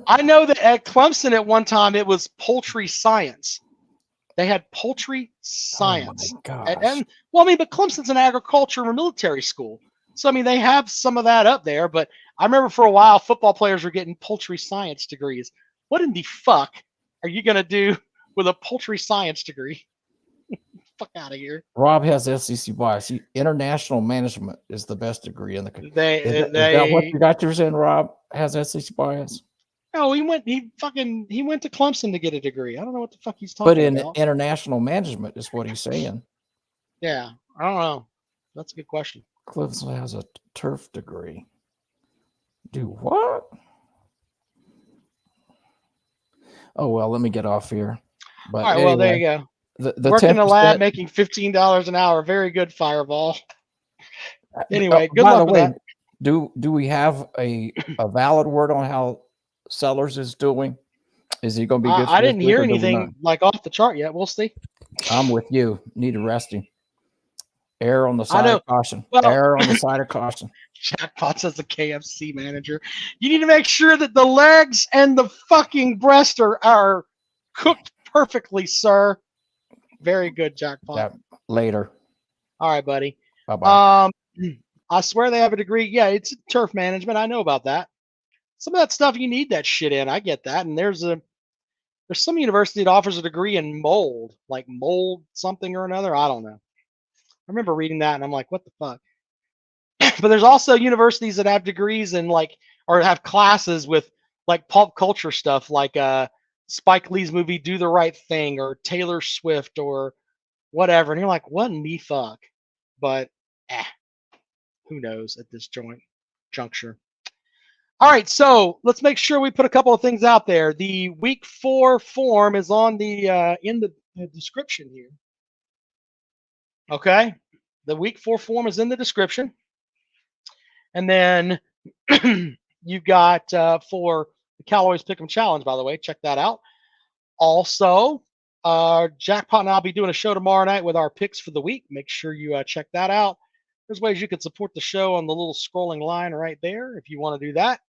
[SPEAKER 1] I know that at Clemson at one time it was poultry science. They had poultry science.
[SPEAKER 7] Oh my gosh.
[SPEAKER 1] But Clemson's an agriculture or military school. So, I mean, they have some of that up there. But I remember for a while, football players were getting poultry science degrees. What in the fuck are you going to do with a poultry science degree? Fuck out of here.
[SPEAKER 7] Rob has SEC bias. International management is the best degree in the country. Is that what you got yours in? Rob has SEC bias.
[SPEAKER 1] No, he went to Clemson to get a degree. I don't know what the fuck he's talking about.
[SPEAKER 7] But in international management is what he's saying.
[SPEAKER 1] Yeah, I don't know. That's a good question.
[SPEAKER 7] Clemson has a turf degree. Do what? Oh well, let me get off here. But
[SPEAKER 1] all right, anyway, well, there you go.
[SPEAKER 7] The
[SPEAKER 1] working in the lab, making $15 an hour. Very good, Fireball. Anyway, good luck with that.
[SPEAKER 7] Do we have a valid word on how Sellers is doing? Is he going to be good?
[SPEAKER 1] I didn't hear anything like off the chart yet. We'll see.
[SPEAKER 7] I'm with you. Need to rest him. Err on the side of caution. Err on the side of caution.
[SPEAKER 1] Jackpots as a KFC manager. You need to make sure that the legs and the fucking breast are cooked perfectly, sir. Very good, Jackpot.
[SPEAKER 7] Yeah, later.
[SPEAKER 1] All right, buddy.
[SPEAKER 7] Bye-bye.
[SPEAKER 1] I swear they have a degree. Yeah, it's turf management. I know about that. Some of that stuff you need that shit in. I get that. And there's some university that offers a degree in mold, like mold something or another. I don't know. I remember reading that and I'm like, what the fuck? But there's also universities that have degrees in or have classes with like pop culture stuff, like Spike Lee's movie Do the Right Thing or Taylor Swift or whatever. And you're like, what in the fuck? But who knows at this juncture. All right, so let's make sure we put a couple of things out there. The week 4 form is on the in the description here. Okay. The week 4 form is in the description. And then you've got for the Calloway's Pick'em Challenge, by the way, check that out. Also, Jackpot and I'll be doing a show tomorrow night with our picks for the week. Make sure you check that out. There's ways you can support the show on the little scrolling line right there if you want to do that.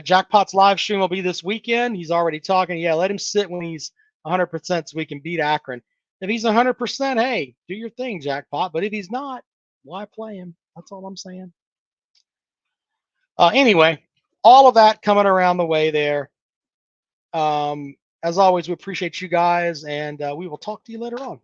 [SPEAKER 1] Jackpot's live stream will be this weekend. He's already talking. Yeah, let him sit when he's 100% so we can beat Akron. If he's 100%, hey, do your thing, Jackpot. But if he's not, why play him? That's all I'm saying. Anyway, all of that coming around the way there. As always, we appreciate you guys, and we will talk to you later on.